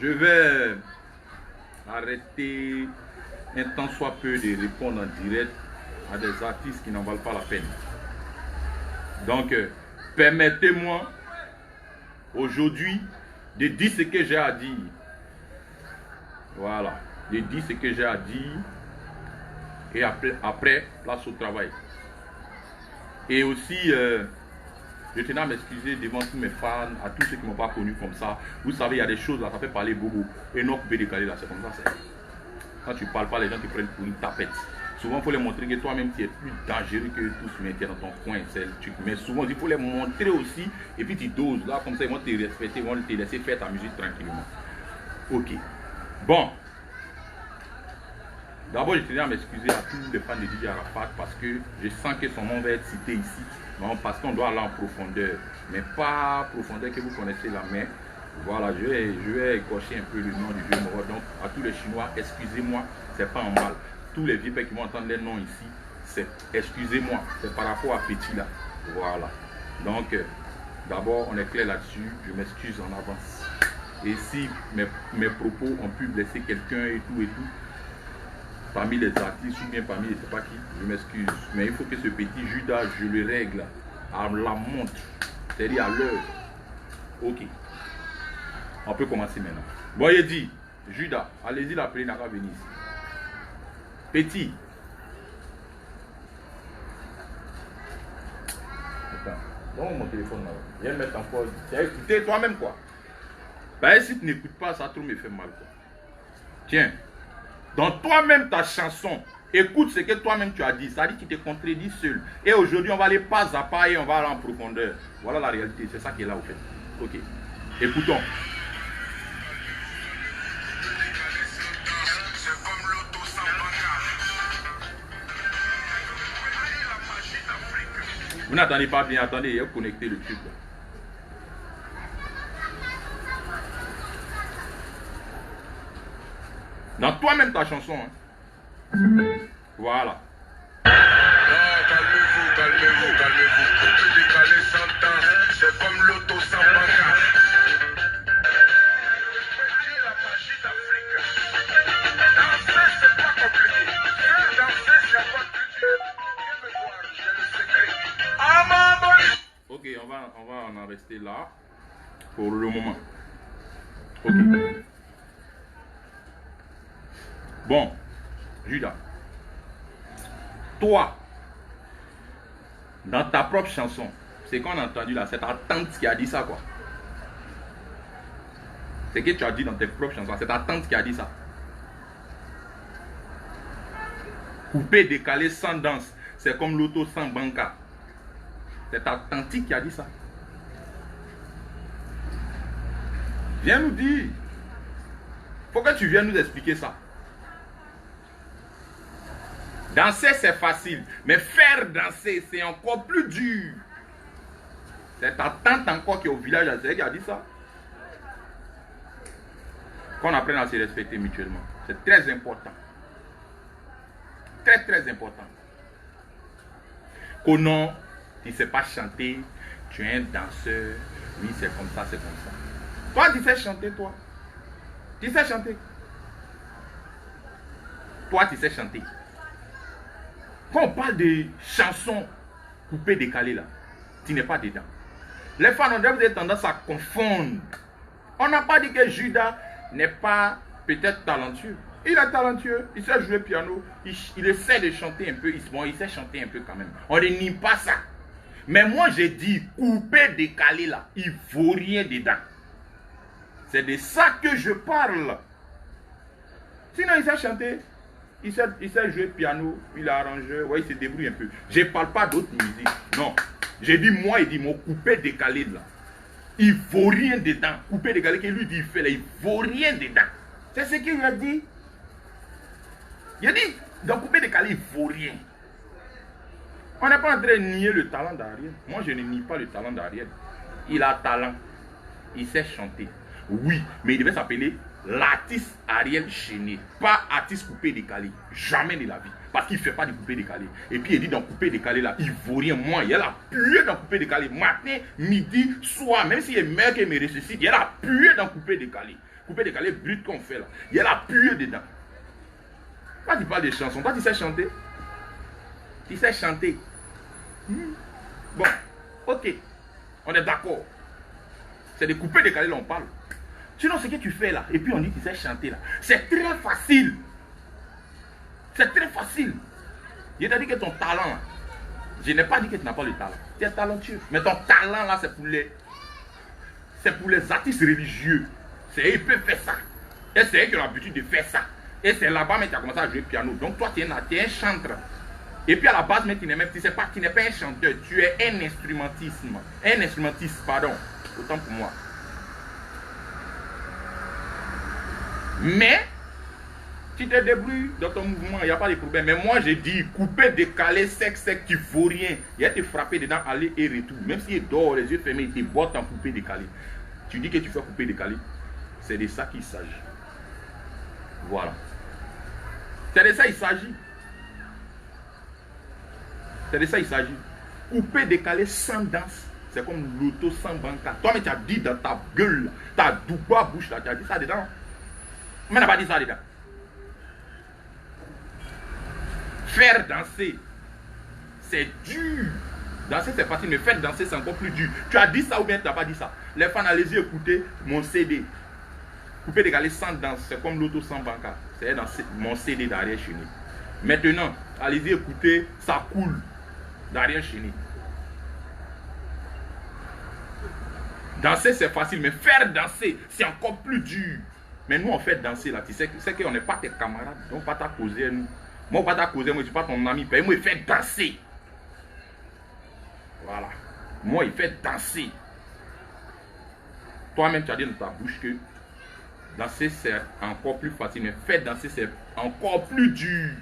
je vais arrêter un tant soit peu de répondre en direct à des artistes qui n'en valent pas la peine. Donc, permettez-moi aujourd'hui de dire ce que j'ai à dire. Voilà, de dire ce que j'ai à dire. Et après, place au travail. Et aussi, je tenais à m'excuser devant tous mes fans, à tous ceux qui ne m'ont pas connu comme ça. Vous savez, il y a des choses là, ça fait parler beaucoup. Et non coupé décalé là, c'est comme ça. Quand tu ne parles pas, les gens te prennent pour une tapette. Souvent, il faut les montrer que toi-même, tu es plus dangereux que tous, mais tu es dans ton coin. Mais souvent, il faut les montrer aussi. Et puis, tu doses. Là, comme ça, ils vont te respecter, ils vont te laisser faire ta musique tranquillement. Ok. Bon. D'abord, je tenais à m'excuser à tous les fans de DJ Arafat parce que je sens que son nom va être cité ici. Non, parce qu'on doit aller en profondeur. Mais pas profondeur que vous connaissez là. Mais voilà, je vais écorcher un peu le nom du vieux mort. Donc, à tous les Chinois, excusez-moi, c'est pas en mal. Tous les vieux qui vont entendre les noms ici, c'est excusez-moi, c'est par rapport à Petit là. Voilà. Donc, d'abord, on est clair là-dessus. Je m'excuse en avance. Et si mes propos ont pu blesser quelqu'un et tout, parmi les artistes ou bien parmi je ne sais pas qui, je m'excuse. Mais il faut que ce petit Judas, je le règle à la montre, c'est-à-dire à l'heure. Ok. On peut commencer maintenant. Bon, il dit, Judas, allez-y, l'appeler, n'a qu'à venir ici. Petit. Attends, donne mon téléphone là. Viens mettre en pause. Tiens, écoutez toi-même quoi. Ben, si tu n'écoutes pas, ça trop me fait mal quoi. Tiens. Dans toi-même ta chanson, écoute ce que toi-même tu as dit. Ça dit qu'il te contredit seul. Et aujourd'hui, on va aller pas à pas et on va aller en profondeur. Voilà la réalité. C'est ça qui est là au fait. Ok. Écoutons. Vous n'attendez pas bien. Attendez, il faut connecter le truc là. Dans toi-même ta chanson. Hein. Voilà. Non, calmez-vous, calmez-vous, calmez-vous. Coupe décalé sans temps, c'est comme l'auto sans banca. La magie d'Afrique. Danser, c'est pas compliqué. Faire danser, c'est pas plus dur. Viens me voir, j'ai le secret. Ah, maman! Ok, on va en rester là pour le moment. Ok. Bon, Judas, toi, dans ta propre chanson, c'est qu'on a entendu là, c'est ta tante qui a dit ça quoi. C'est que tu as dit dans tes propres chansons, c'est ta tante qui a dit ça. Coupé, décalé, sans danse, c'est comme l'auto sans banca. C'est ta tante qui a dit ça. Viens nous dire. Faut que tu viennes nous expliquer ça. Danser, c'est facile. Mais faire danser, c'est encore plus dur. C'est ta tante encore qui est au village, c'est elle qui a dit ça. Qu'on apprenne à se respecter mutuellement. C'est très important. Très, très important. Qu'au nom, tu ne sais pas chanter, tu es un danseur. Oui, c'est comme ça, c'est comme ça. Toi, tu sais chanter, toi. Tu sais chanter. Toi, tu sais chanter. Quand on parle de chansons coupées, décalées là, tu n'es pas dedans. Les fans ont avez tendance à confondre. On n'a pas dit que Judas n'est pas peut-être talentueux. Il est talentueux, il sait jouer piano, il essaie de chanter un peu, il sait chanter un peu quand même. On ne nie pas ça. Mais moi j'ai dit coupé, décalé là, il ne vaut rien dedans. C'est de ça que je parle. Sinon il sait chanter. Il sait jouer piano, il est arrangeur, ouais, il se débrouille un peu. Je ne parle pas d'autres musiques. Non. J'ai dit, moi, il dit, mon coupé décalé là. Il ne vaut rien dedans. Coupé décalé que lui dit, il fait là, il ne vaut rien dedans. C'est ce qu'il a dit. Il a dit, dans coupé décalé, il ne vaut rien. On n'est pas en train de nier le talent d'Ariel. Moi, je ne nie pas le talent d'Ariel. Il a talent. Il sait chanter. Oui, mais il devait s'appeler l'artiste Ariel Chéné, pas artiste coupé décalé. Jamais de la vie. Parce qu'il ne fait pas de coupé décalé. Et puis il dit dans coupé décalé là, il ne vaut rien. Moi, il a pué dans coupé décalé. Matin, midi, soir, même s'il est meilleur qu'il me ressuscite, il a pué dans coupé décalé. coupé décalé brut qu'on fait là. Il y a la puée dedans. Quand tu parles de chansons, toi tu sais chanter. Tu sais chanter. Bon, ok. On est d'accord. C'est des coupés décalés là on parle. Sinon ce que tu fais là, et puis on dit que tu sais chanter là, c'est très facile. C'est très facile. Je t'ai dit que ton talent là, je n'ai pas dit que tu n'as pas le talent. Tu es talentueux. Mais ton talent là, c'est pour les artistes religieux. C'est eux qui peuvent faire ça. Et c'est eux qui ont l'habitude de faire ça. Et c'est là-bas mais tu as commencé à jouer piano. Donc toi tu es un chanteur. Et puis à la base, mais tu n'es pas un chanteur, tu es un instrumentiste, pardon. Autant pour moi. Mais tu te débrouilles dans ton mouvement, il n'y a pas de problème. Mais moi, j'ai dit, couper, décaler, sec, tu ne vaux rien. Il va te frapper dedans, aller et retour. Même s'il dort, les yeux fermés, il te botte en couper, décaler. Tu dis que tu fais couper, décaler. C'est de ça qu'il s'agit. Voilà. C'est de ça qu'il s'agit. C'est de ça qu'il s'agit. Couper, décaler sans danse. C'est comme l'auto sans banca. Toi, mais tu as dit dans ta gueule, ta douba bouche, là, tu as dit ça dedans. Mais tu n'as pas dit ça dedans. Faire danser, c'est dur. Danser, c'est facile, mais faire danser, c'est encore plus dur. Tu as dit ça ou bien tu n'as pas dit ça? Les fans, allez-y écouter mon CD. Couper, décaler sans danse, c'est comme l'auto sans banca. C'est dans mon CD d'Ariel Cheney. Maintenant, allez-y écouter, ça coule d'Ariel Cheney. Danser, c'est facile, mais faire danser, c'est encore plus dur. Mais nous, on fait danser là. Tu sais qu'on n'est pas tes camarades. Donc, pas ta causer, nous. Moi, pas ta causer, moi, je ne suis pas ton ami. Mais moi, il fait danser. Voilà. Moi, il fait danser. Toi-même, tu as dit dans ta bouche que danser, c'est encore plus facile. Mais faire danser, c'est encore plus dur.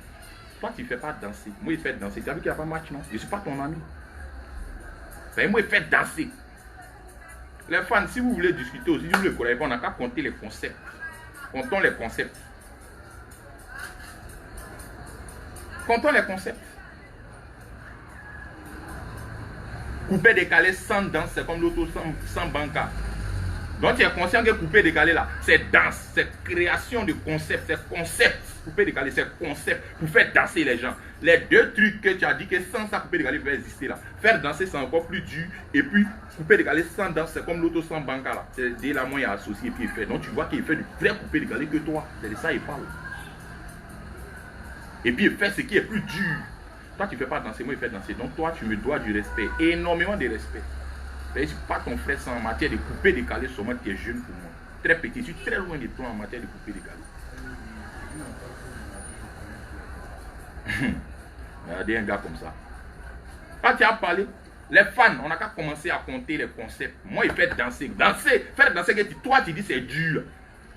Toi, tu ne fais pas danser. Moi, il fait danser. Tu as vu qu'il n'y a pas de match, non? Je ne suis pas ton ami. Mais moi, il fait danser. Les fans, si vous voulez discuter aussi, si vous voulez collaborer, on n'a qu'à compter les concepts. Comptons les concepts. Comptons les concepts. Couper, décaler sans danse, c'est comme l'auto sans banca. Donc tu es conscient que couper, décaler là, c'est danse, c'est création de concepts, c'est concept. Couper, décaler, c'est concept pour faire danser les gens. Les deux trucs que tu as dit que sans ça, couper, décaler va exister là. Faire danser, c'est encore plus dur. Et puis, couper, décaler sans danse, c'est comme l'auto sans banca là. C'est dès là, moi, il y a associé et puis il fait. Donc tu vois qu'il fait du vrai couper, décaler que toi. C'est de ça qu'il parle. Et puis il fait ce qui est plus dur. Toi, tu ne fais pas danser, moi, il fait danser. Donc toi, tu me dois du respect, énormément de respect. Je ne suis pas ton frère sans en matière de couper, décaler, seulement tu es jeune pour moi. Très petit, je suis très loin de toi en matière de couper, décaler. Regardez un gars comme ça. Quand tu as parlé, les fans, on n'a qu'à commencer à compter les concepts. Moi, il fait danser. Danser, faire danser, toi, tu dis c'est dur.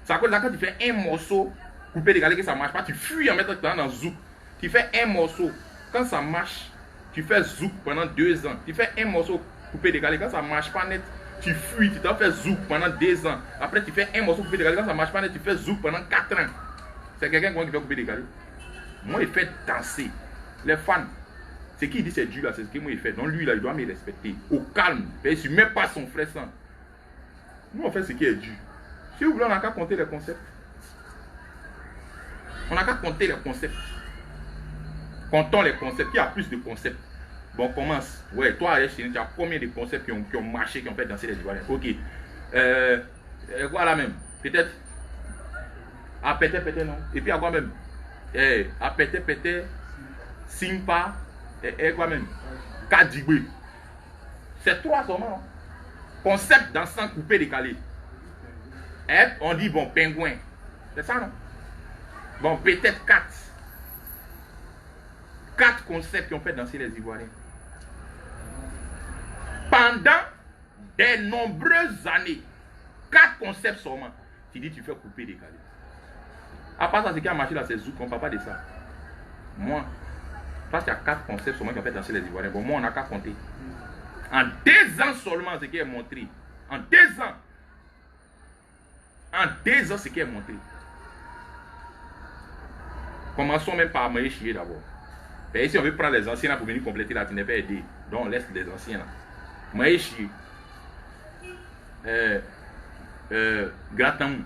C'est à cause de ça, quand tu fais un morceau, couper, décaler, que ça ne marche pas, tu fuis en mettant dans zouk. Tu fais un morceau, quand ça marche, tu fais zouk pendant 2 ans. Tu fais un morceau, couper, décaler, quand ça ne marche pas net, tu fuis, tu t'en fais zouk pendant 2 ans. Après, tu fais un morceau, couper, décaler, quand ça ne marche pas net, tu fais zouk pendant 4 ans. C'est quelqu'un qui fait couper, décaler. Moi, il fait danser. Les fans, ce qu'il dit c'est dur là, c'est ce que moi il fait. Donc lui là, il doit me respecter. Au calme. Je ne suis même pas son frère sans. Nous on fait ce qui est dur. Si vous voulez, on n'a qu'à compter les concepts. On n'a qu'à compter les concepts. Comptons les concepts. Qui a plus de concepts? Bon, on commence. Ouais, toi, tu as combien de concepts qui ont marché, qui ont fait danser les Ivoiriens? Ok. Voilà même. Peut-être. À péter, non. Et puis à quoi même? À péter, Simpa, et quoi même? Kadjibwe. C'est 3 seulement. Concept dansant coupé décalé. On dit bon, pingouin. C'est ça, non? Bon, peut-être 4. 4 concepts qui ont fait danser les Ivoiriens. Pendant de nombreuses années. 4 concepts seulement. Tu dis tu fais couper décalé. À part ça, ce qui a marché là, c'est Zouk, on ne parle pas de ça. Moi, parce qu'il y a 4 concepts seulement qui ont fait danser les Ivoiriens. Bon, moi, on n'a qu'à compter. En 2 ans seulement, ce qui est montré. En 2 ans. En 2 ans, ce qui est montré. Commençons même par Maï Chier d'abord. Et si on veut prendre les anciens là pour venir compléter là, tu n'es pas aidé. Donc on laisse les anciens là. Maï Chier. Gratam.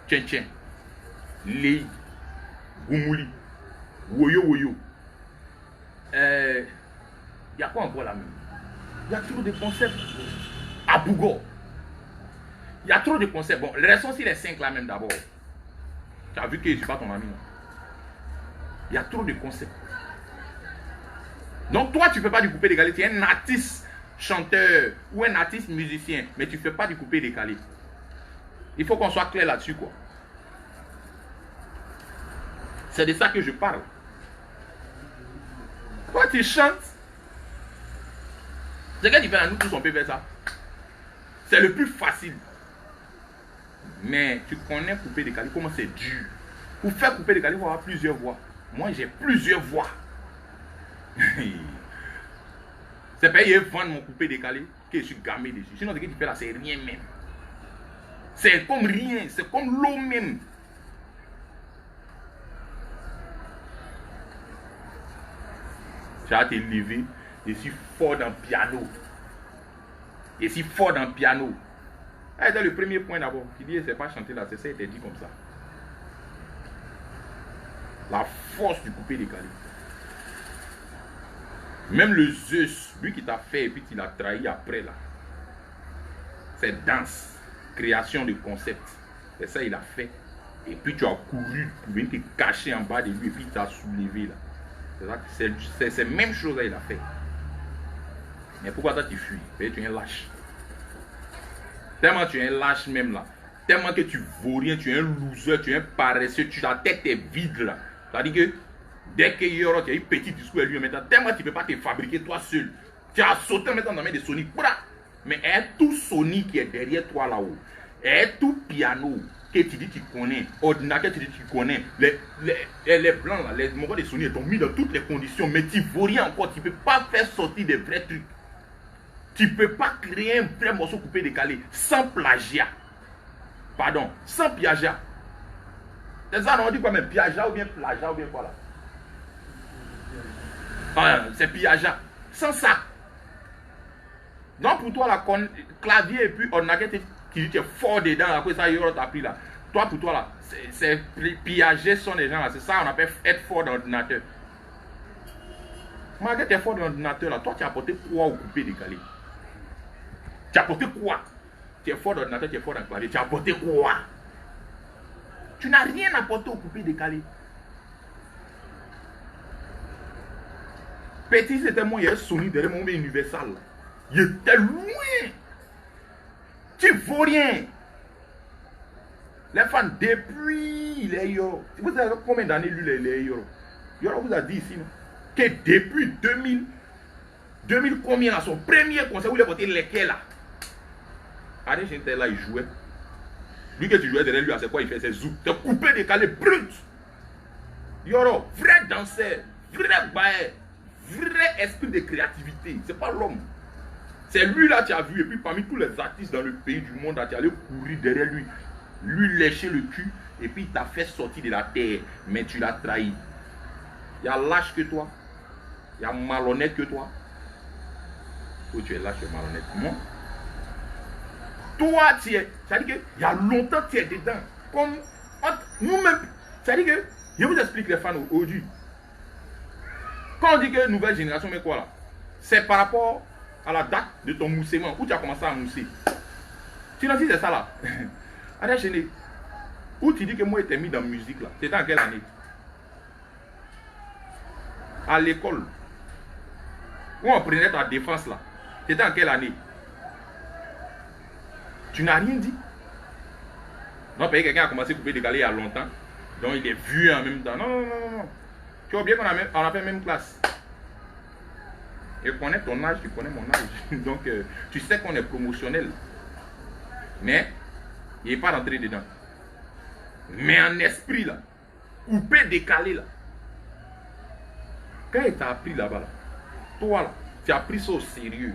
Tchen, Lei, Goumouli, Woyo. Il y a quoi encore là même? Il y a trop de concepts. À Bougo. Il y a trop de concepts. Bon, les sont si les 5 là même d'abord. Tu as vu que je ne suis pas ton ami. Il y a trop de concepts. Donc toi, tu ne fais pas du coupé décalé. Tu es un artiste chanteur ou un artiste musicien, mais tu ne fais pas du coupé décalé. Il faut qu'on soit clair là-dessus, quoi. C'est de ça que je parle. Toi, tu chantes. C'est que tu fais à nous tous, on peut faire ça. C'est le plus facile. Mais tu connais couper décalé, comment c'est dur. Pour faire couper décalé, il faut avoir plusieurs voix. Moi, j'ai plusieurs voix. C'est payé vendre mon coupé décalé que je suis gamé dessus. Sinon, ce que tu fais là, c'est rien même. C'est comme rien, c'est comme l'eau même. Tu as été levé, je suis fort dans le piano. Je suis fort dans le piano. C'est le premier point d'abord. Qui dit, c'est pas chanter là, c'est ça, il était dit comme ça. La force du coupé décalé. Même le Zeus, lui qui t'a fait et puis qui l'a trahi après là. C'est danse, création de concept. C'est ça il a fait. Et puis tu as couru pour venir te cacher en bas de lui et puis tu as soulevé là. C'est la même chose là il a fait. Mais pourquoi toi tu fuis? Tu es un lâche. Tellement tu es un lâche même là. Tellement que tu vaux rien, tu es un loser, tu es un paresseux, ta tête est vide là. C'est-à-dire que dès qu'il y aura, tu as un petit discours à lui maintenant, tellement tu ne peux pas te fabriquer toi seul. Tu as sauté maintenant dans la main de Sony. Mais est tout Sony qui est derrière toi là-haut. Est tout piano que tu dis que tu connais, ordinateur que tu dis que tu connais, les blancs là, les moments de Sony, ils t'ont mis dans toutes les conditions, mais tu ne vaux rien encore. Tu ne peux pas faire sortir des vrais trucs. Tu ne peux pas créer un vrai morceau coupé décalé sans plagiat. Pardon, sans plagiat. C'est ça, on dit quoi même? Plagiat ou bien plagiat ou bien quoi là? C'est plagiat. Sans ça. Donc pour toi, là, clavier et puis ordinateur qui dit que tu es fort dedans, après ça, il y aura ta pris là. Toi, pour toi, là, c'est piager sont les gens là. C'est ça, on appelle être fort dans l'ordinateur. Malgré que tu es fort dans l'ordinateur là, toi, tu as apporté quoi au coupé décalé? Tu as apporté quoi? Tu es fort dans l'ordinateur, tu es fort dans le clavier. Tu as apporté quoi? Tu n'as rien apporté au coupé décalé. Petit, c'était moi, il y a un Sony derrière mon Universal. Il était loin. Tu ne vaux rien. Les fans, depuis il est yo. Vous savez combien d'années lui il est yo? Yo vous a dit ici, non? Que depuis 2000 combien là, son premier concert où il a voté lesquels là? Allez, j'étais là, il jouait. Lui que tu jouais derrière lui, c'est quoi il fait? C'est zouk. C'est coupé, décalé, brut. Yoro, vrai danseur, vrai bail, vrai esprit de créativité. C'est pas l'homme. C'est lui là, tu as vu. Et puis parmi tous les artistes dans le pays du monde, tu es allé courir derrière lui. Lui lécher le cul. Et puis il t'a fait sortir de la terre. Mais tu l'as trahi. Il y a lâche que toi. Il y a malhonnête que toi. Toi tu es lâche et malhonnête. Moi. Toi, tu es. C'est-à-dire qu'il y a longtemps tu es dedans. Comme nous-mêmes. C'est-à-dire que, je vous explique les fans aujourd'hui. Quand on dit que nouvelle génération, mais quoi là? C'est par rapport à la date de ton moussement. Où tu as commencé à mousser. Tu n'as dit c'est ça là. Allez, chérie. Où tu dis que moi j'étais mis dans la musique là. C'était en quelle année? À l'école. Où on prenait ta défense là. C'était en quelle année? Tu n'as rien dit. Non, parce que quelqu'un a commencé à couper décalé il y a longtemps. Donc il est vieux en même temps. Non. Tu as oublié qu'on a fait même classe. Je connais ton âge, tu connais mon âge. Donc tu sais qu'on est promotionnel. Mais il n'est pas rentré dedans. Mais en esprit là, coupé décalé là. Quand il t'a appris là-bas, là, toi là, tu as pris ça au sérieux.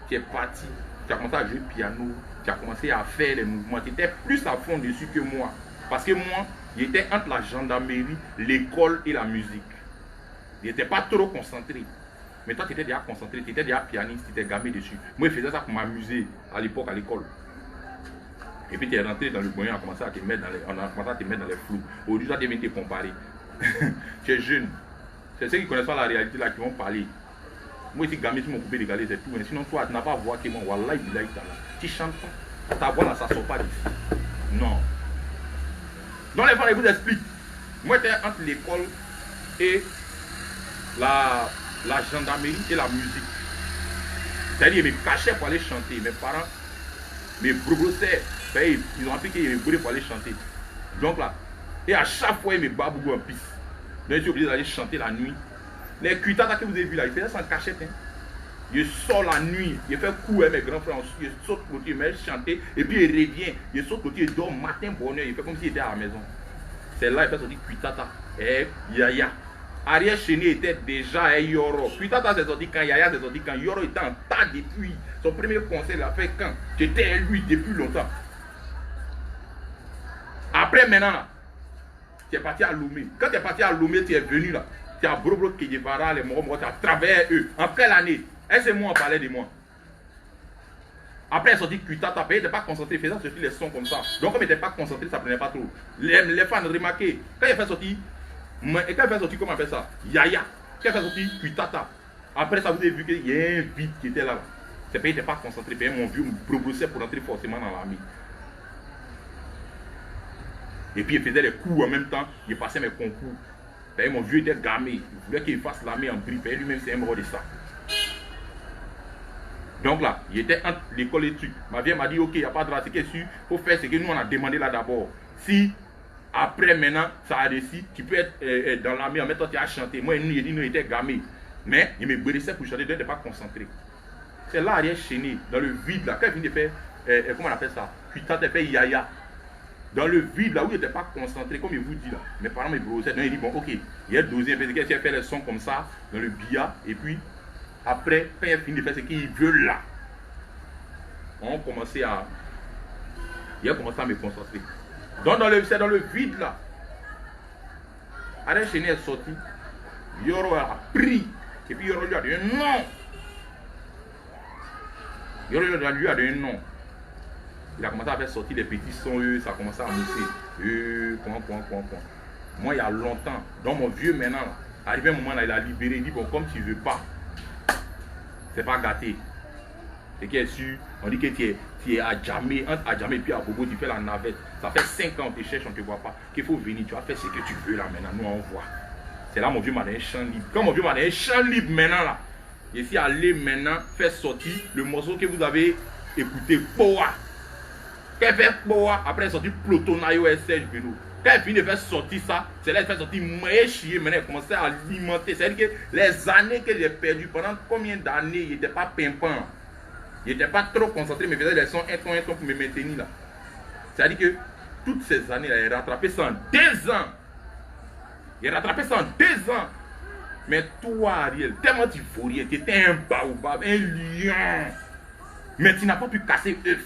Tu es parti. Tu as commencé à jouer piano, tu as commencé à faire les mouvements, tu étais plus à fond dessus que moi. Parce que moi, j'étais entre la gendarmerie, l'école et la musique. Je n'étais pas trop concentré. Mais toi, tu étais déjà concentré, tu étais déjà pianiste, tu étais gamé dessus. Moi, je faisais ça pour m'amuser à l'époque à l'école. Et puis tu es rentré dans le moyen, on a commencé à te mettre dans les flous. Aujourd'hui, tu viens te comparer. Tu es jeune. C'est ceux qui connaissent pas la réalité là qui vont parler. Moi, ici, gamin, tu m'as coupé les galets, c'est tout. Mais sinon, toi, tu n'as pas voix qui est mon Wallah, tu chantes pas. Ta voix là, ça sort pas d'ici. Non. Donc, les femmes, ils vous expliquent. Moi, j'étais entre l'école et la gendarmerie et la musique. C'est-à-dire, ils me cachaient pour aller chanter. Mes parents me brossaient. Ils ont appris qu'ils me brossaient pour aller chanter. Donc là, et à chaque fois, ils me babouillent en piste. Donc, je suis obligé d'aller chanter la nuit. Les cuitatas que vous avez vu là, ils faisaient ça en cachette. Hein. Je sors la nuit, je fais courir mes grands frères, je saute côté, je vais chanter, et puis il revient, je saute côté, il dort matin, bonheur, il fait comme s'il était à la maison. C'est là, il fait sortir cuitata. Et Yaya. Ariel Chéné était déjà Yoro. Cuitata s'est sorti quand, Yaya s'est sorti quand, Yoro était en tas depuis. Son premier concert, il a fait quand? J'étais lui depuis longtemps. Après maintenant, là, tu es parti à Lomé. Quand tu es parti à Lomé, tu es venu là. Tu as Brobro Kedjevara, les Moro, tu as travaillé eux. Après l'année, est-ce que moi on parlait de moi? Après, elle est sortie Cuitata, il n'était pas concentré, faisant sortir les sons comme ça. Donc, comme il n'était pas concentré, ça ne prenait pas trop. Les fans remarquaient. Quand il fait sortir, comment on appelle ça? Yaya. Quand il fait sortir Cuitata. Après, ça vous avez vu qu'il y a un vide qui était là. C'est parce qu'il n'était pas concentré. Mon vieux me brossait pour entrer forcément dans l'armée. Et puis, il faisait les coups en même temps. Il passait mes concours. Mon vieux était gamé. Il voulait qu'il fasse l'armée en brief. Lui-même, c'est un mort de ça. Donc là, il était entre l'école et trucs. Ma vieille m'a dit, ok, il n'y a pas de race, c'est sûr, il faut faire ce que nous on a demandé là d'abord. Si après maintenant, ça a réussi, tu peux être dans l'armée en même temps tu as chanté. Moi, il dit, nous était gamés. Mais il me brissait pour chanter, il n'était pas concentré. C'est là, Ariel Chéné, dans le vide là, quand il vient de faire, comment on appelle ça? Puis quand il fait Yaya. Dans le vide là où il n'était pas concentré, comme il vous dit là. Mes parents me brossaient. Donc il dit, bon, ok, il a dosé, il a fait les sons comme ça, dans le billard, et puis. Après, quand il a fini de faire ce qu'il veut là, il a commencé à me concentrer. Donc, c'est dans le vide là. Ariel Chéné est sorti. Yoro a pris. Et puis Yoro lui a dit non. Yoro lui a dit non. Il a commencé à faire sortir les petits sons. Ça a commencé à mousser. Moi, il y a longtemps. Donc, mon vieux maintenant, là, arrivé un moment là, il a libéré. Il dit bon, comme tu ne veux pas. C'est pas gâté. C'est qui est sûr, on dit que tu es à Djamé, entre à Djamé et puis à Bobo, tu fais la navette. Ça fait 5 ans, on te cherche, on ne te voit pas. Qu'il faut venir, tu vas faire ce que tu veux là maintenant, nous on voit. C'est là mon vieux m'a donné un champ libre. Quand mon vieux m'a donné un champ libre maintenant là, je suis allé maintenant faire sortir le morceau que vous avez écouté, Poa. Quand elle fait Poa, après elle est sortie Plotonayo SH Vélo. Quand elle finit de faire sortir ça, c'est là qu'elle fait sortir Moyen Chier. Maintenant, elle commençait à alimenter. C'est-à-dire que les années que j'ai perdues, pendant combien d'années, il n'était pas pimpant. Il n'était pas trop concentré, mais il faisait des sons un ton pour me maintenir là. C'est-à-dire que toutes ces années, il a rattrapé ça en 2 ans. Il a rattrapé ça en 2 ans. Mais toi, Ariel, tellement tu faut rien, tu étais un baobab, un lion. Mais tu n'as pas pu casser œuf.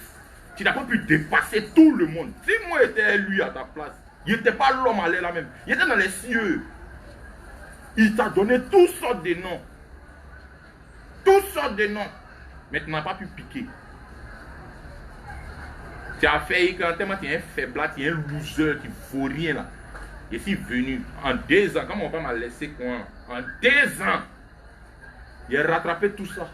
Tu n'as pas pu dépasser tout le monde. Si moi j'étais lui à ta place, il n'était pas l'homme à l'air là même. Il était dans les cieux. Il t'a donné toutes sortes de noms. Toutes sortes de noms. Mais tu n'as pas pu piquer. Tu as fait quand tellement tu es un faible, tu es un loser, tu ne faut rien là. Je suis venu en 2 ans, comme mon père m'a laissé quoi, en 2 ans, il a rattrapé tout ça.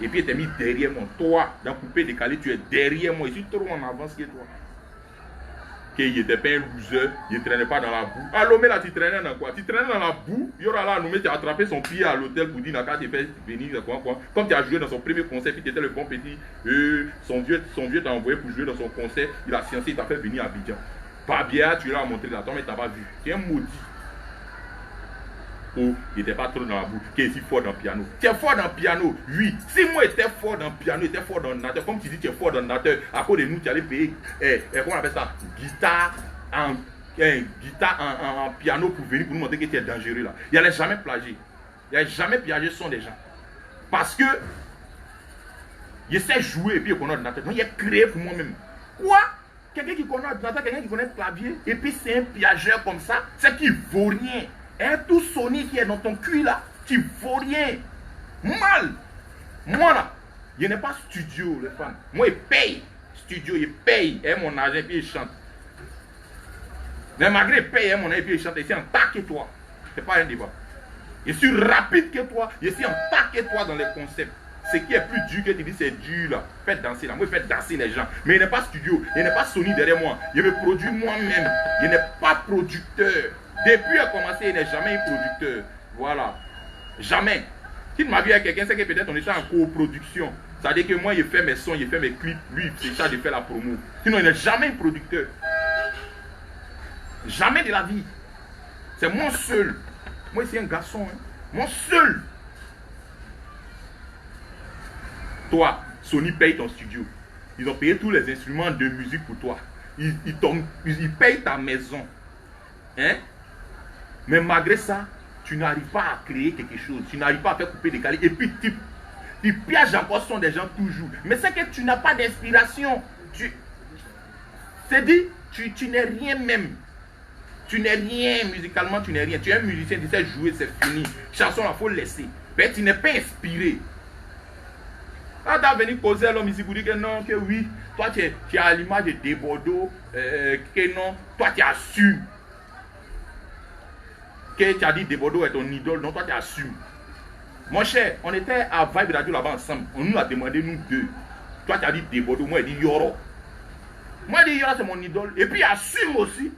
Et puis il t'a mis derrière moi. Toi, dans coupé décalé, tu es derrière moi. Je suis trop en avance que toi. Qu'il n'était pas un loser, il ne traînait pas dans la boue. À Lomé là, tu traînais dans quoi? Tu traînais dans la boue, il y aura là à Lomé, tu as attrapé son pied à l'hôtel pour dire quand tu fais venir quoi. Comme tu as joué dans son premier concert, puis tu étais le bon petit, son vieux t'a envoyé pour jouer dans son concert, il a sciencé, il t'a fait venir à Abidjan. Pas bien, tu l'as montré là, toi, mais tu n'as pas vu. Tu es un maudit. Oh, il n'était pas trop dans la boue, qui est si fort dans le piano. Tu es fort dans le piano, oui. Si moi j'étais fort dans le piano, j'étais fort dans le nateur, comme tu dis, tu es fort dans le nateur, à cause de nous, tu allais payer, comment on appelle ça, guitare en piano pour venir pour nous montrer que tu es dangereux là. Il n'allait jamais plagier. Il n'allait jamais plagier son des gens. Parce que, je sais jouer et puis je connais l'ordinateur. Donc, il est créé pour moi-même. Quoi? Quelqu'un qui connaît l'ordinateur, quelqu'un qui connaît le clavier, et puis c'est un piageur comme ça, c'est qui vaut rien. Un tout Sony qui est dans ton cul là, tu vaux rien. Mal. Moi là, je n'ai pas studio, les fans. Moi, je paye. studio, il paye mon argent et puis il chante. Mais malgré il paye mon argent et puis il chante, il est en tas que toi. C'est pas un débat. Je suis rapide que toi, je suis en tas que toi dans les concepts. Ce qui est plus dur que tu dis, c'est dur là. Faites danser là. Moi, je fais danser les gens. Mais il n'est pas studio, il n'est pas Sony derrière moi. Je me produis moi-même. Il n'est pas producteur. Depuis qu'il a commencé, il n'est jamais un producteur. Voilà. Jamais. Si tu m'as vu avec quelqu'un, c'est que peut-être on est en coproduction. Ça veut dire que moi, je fais mes sons, je fais mes clips. Lui, c'est ça de faire la promo. Sinon, il n'est jamais un producteur. Jamais de la vie. C'est moi seul. Moi, c'est un garçon. Hein. Moi seul. Toi, Sony paye ton studio. Ils ont payé tous les instruments de musique pour toi. Ils payent ta maison. Hein? Mais malgré ça, tu n'arrives pas à créer quelque chose. Tu n'arrives pas à faire couper des calés. Et puis, tu pièges encore son des gens toujours. Mais c'est que tu n'as pas d'inspiration. C'est dit, tu n'es rien même. Tu n'es rien musicalement, tu n'es rien. Tu es un musicien, tu sais jouer, c'est fini. Chanson, il faut laisser. Mais tu n'es pas inspiré. Quand tu as venu poser à l'homme ici pour dire que non, que oui, toi tu es à l'image de Desbordeaux, que non, toi tu assumes. Que tu as dit Desbordeaux est ton idole, non, toi tu assumes. Mon cher, on était à Vibe Radio là-bas ensemble, on nous a demandé nous deux. Toi tu as dit Desbordeaux, moi il dit Yoro. Moi il dit Yoro c'est mon idole, et puis assume aussi.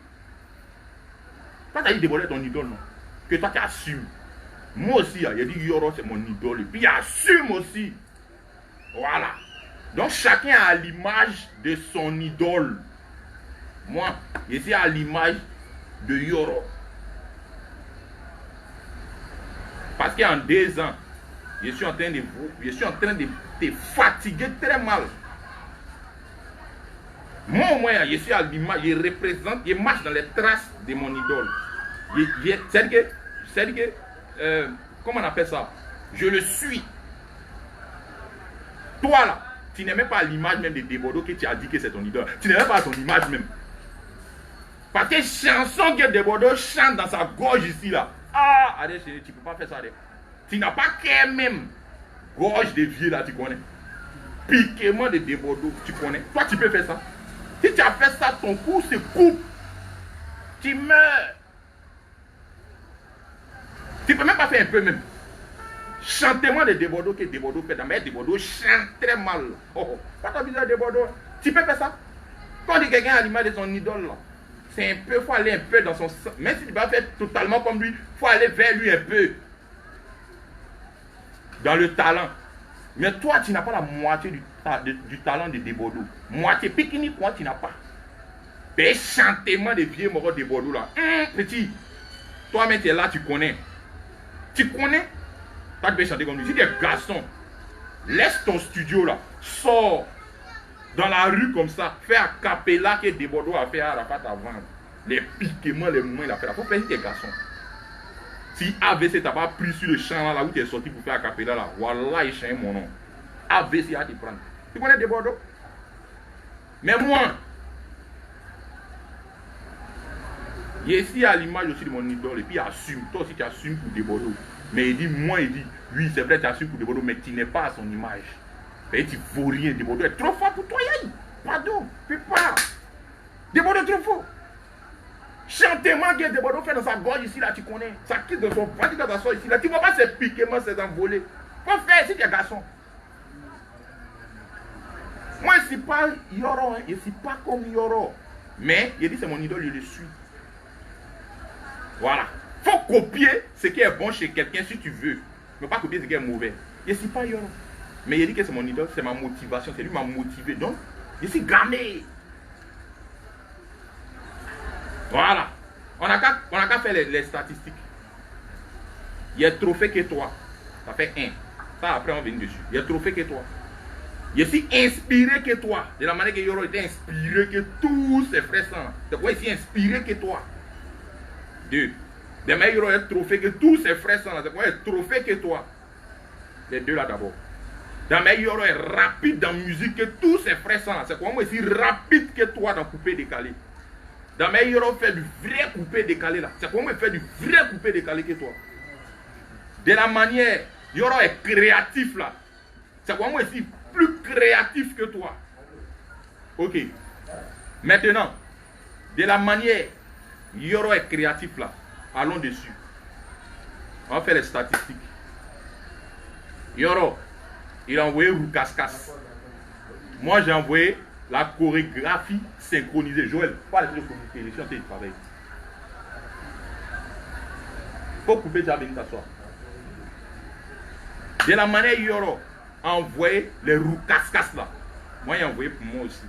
Toi tu as dit Desbordeaux est ton idole, non? Que toi tu assumes. Moi aussi, il a dit Yoro c'est mon idole, et puis assume aussi. Voilà. Donc chacun a l'image de son idole. Moi, je suis à l'image de Yoro. Parce qu'en 2 ans, je suis en train de te fatiguer très mal. Moi, au moins, je suis à l'image, je représente, je marche dans les traces de mon idole. C'est-à-dire que, comment on appelle ça? Je le suis. Toi là, tu n'es même pas à l'image même de Desbordeaux que tu as dit que c'est ton idole. Tu n'es même pas à ton image même. Parce que chanson que Desbordeaux chante dans sa gorge ici là. Ah, allez, tu ne peux pas faire ça. Allez. Tu n'as pas qu'un même gorge de vieux là, tu connais. Piquement de Desbordeaux, tu connais. Toi, tu peux faire ça. Si tu as fait ça, ton cou se coupe. Tu meurs. Tu ne peux même pas faire un peu même. Chantement de Desbordeaux que Desbordeaux fait. Mais Desbordeaux chante très mal. Oh, pas ta bizarre Desbordeaux. Tu peux faire ça. Quand on dit quelqu'un à l'image de son idole là, c'est un peu, il faut aller un peu dans son sens. Même si tu ne vas pas faire totalement comme lui, il faut aller vers lui un peu. Dans le talent. Mais toi, tu n'as pas la moitié du talent de Desbordeaux. Moitié pique-nique, quoi, tu n'as pas. Mais chantement de vieux morts de Desbordeaux là. Petit. Toi-même, tu es là, tu connais. Tu connais. Toi, tu peux chanter comme lui. Si tu es garçon, laisse ton studio là. Sors dans la rue comme ça. Fais un capella que Desbordeaux a fait à Arafat avant. Les piquements, les mouvements, il a fait là. Il faut faire si tu es garçon. Si AVC t'a pas pris sur le champ là où tu es sorti pour faire un capella là, voilà, il change mon nom. AVC a te prendre. Tu connais Desbordeaux? Mais moi, je suis à l'image aussi de mon idole et puis assume. Toi aussi tu assumes pour Desbordeaux. Mais il dit, moi il dit, oui c'est vrai tu assumes pour Desbordeaux, mais tu n'es pas à son image. Et tu ne vaux rien. Desbordeaux est trop fort pour toi, Yaï. Pardon, fais pas. Desbordeaux est trop fort. Chantement que Desbordeaux fait dans sa gorge ici là, tu connais. Ça quitte dans son ventre quand ça sort ici là. Tu ne vois pas ces piquements, ces envolées. Faut faire si tu es garçon. Moi je ne suis pas Yoro, hein. Je ne suis pas comme Yoro. Mais il dit c'est mon idole, je le suis. Voilà. Faut copier ce qui est bon chez quelqu'un si tu veux. Mais pas copier ce qui est mauvais. Je ne suis pas Yoro. Mais il dit que c'est mon idole, c'est ma motivation. C'est lui qui m'a motivé. Donc, je suis gammé. Voilà. On n'a qu'à faire les statistiques. Il y a trophée que toi. Ça fait 1. Ça, après, on vient dessus. Il y a trophée que toi. Je suis inspiré que toi. De la manière que Yoro était inspiré que tous ses frères sont. C'est quoi, il est inspiré que toi. 2. De la manière Yoro est trophée que tous ses frères sont. C'est quoi, il est trophée que toi. Les 2 là d'abord. De la manière Yoro est rapide dans la musique que tous ses frères sont. C'est quoi, moi, je suis rapide que toi dans coupé décalé. Dans mes Yoro fait du vrai coupé décalé là. C'est comment il fait du vrai coupé décalé que toi. De la manière, Yoro est créatif là. C'est comment il est plus créatif que toi. Ok. Maintenant, de la manière, Yoro est créatif là. Allons dessus. On va faire les statistiques. Yoro, il a envoyé Roukas-Kas. Moi, j'ai envoyé la chorégraphie synchronisée. Joël, pas les trucs de communiquer, je suis en train de travailler. Faut couper, tu vas venir t'asseoir. De la manière, Yoro a envoyé les Roukas-Kas là. Moi, j'ai envoyé pour moi aussi.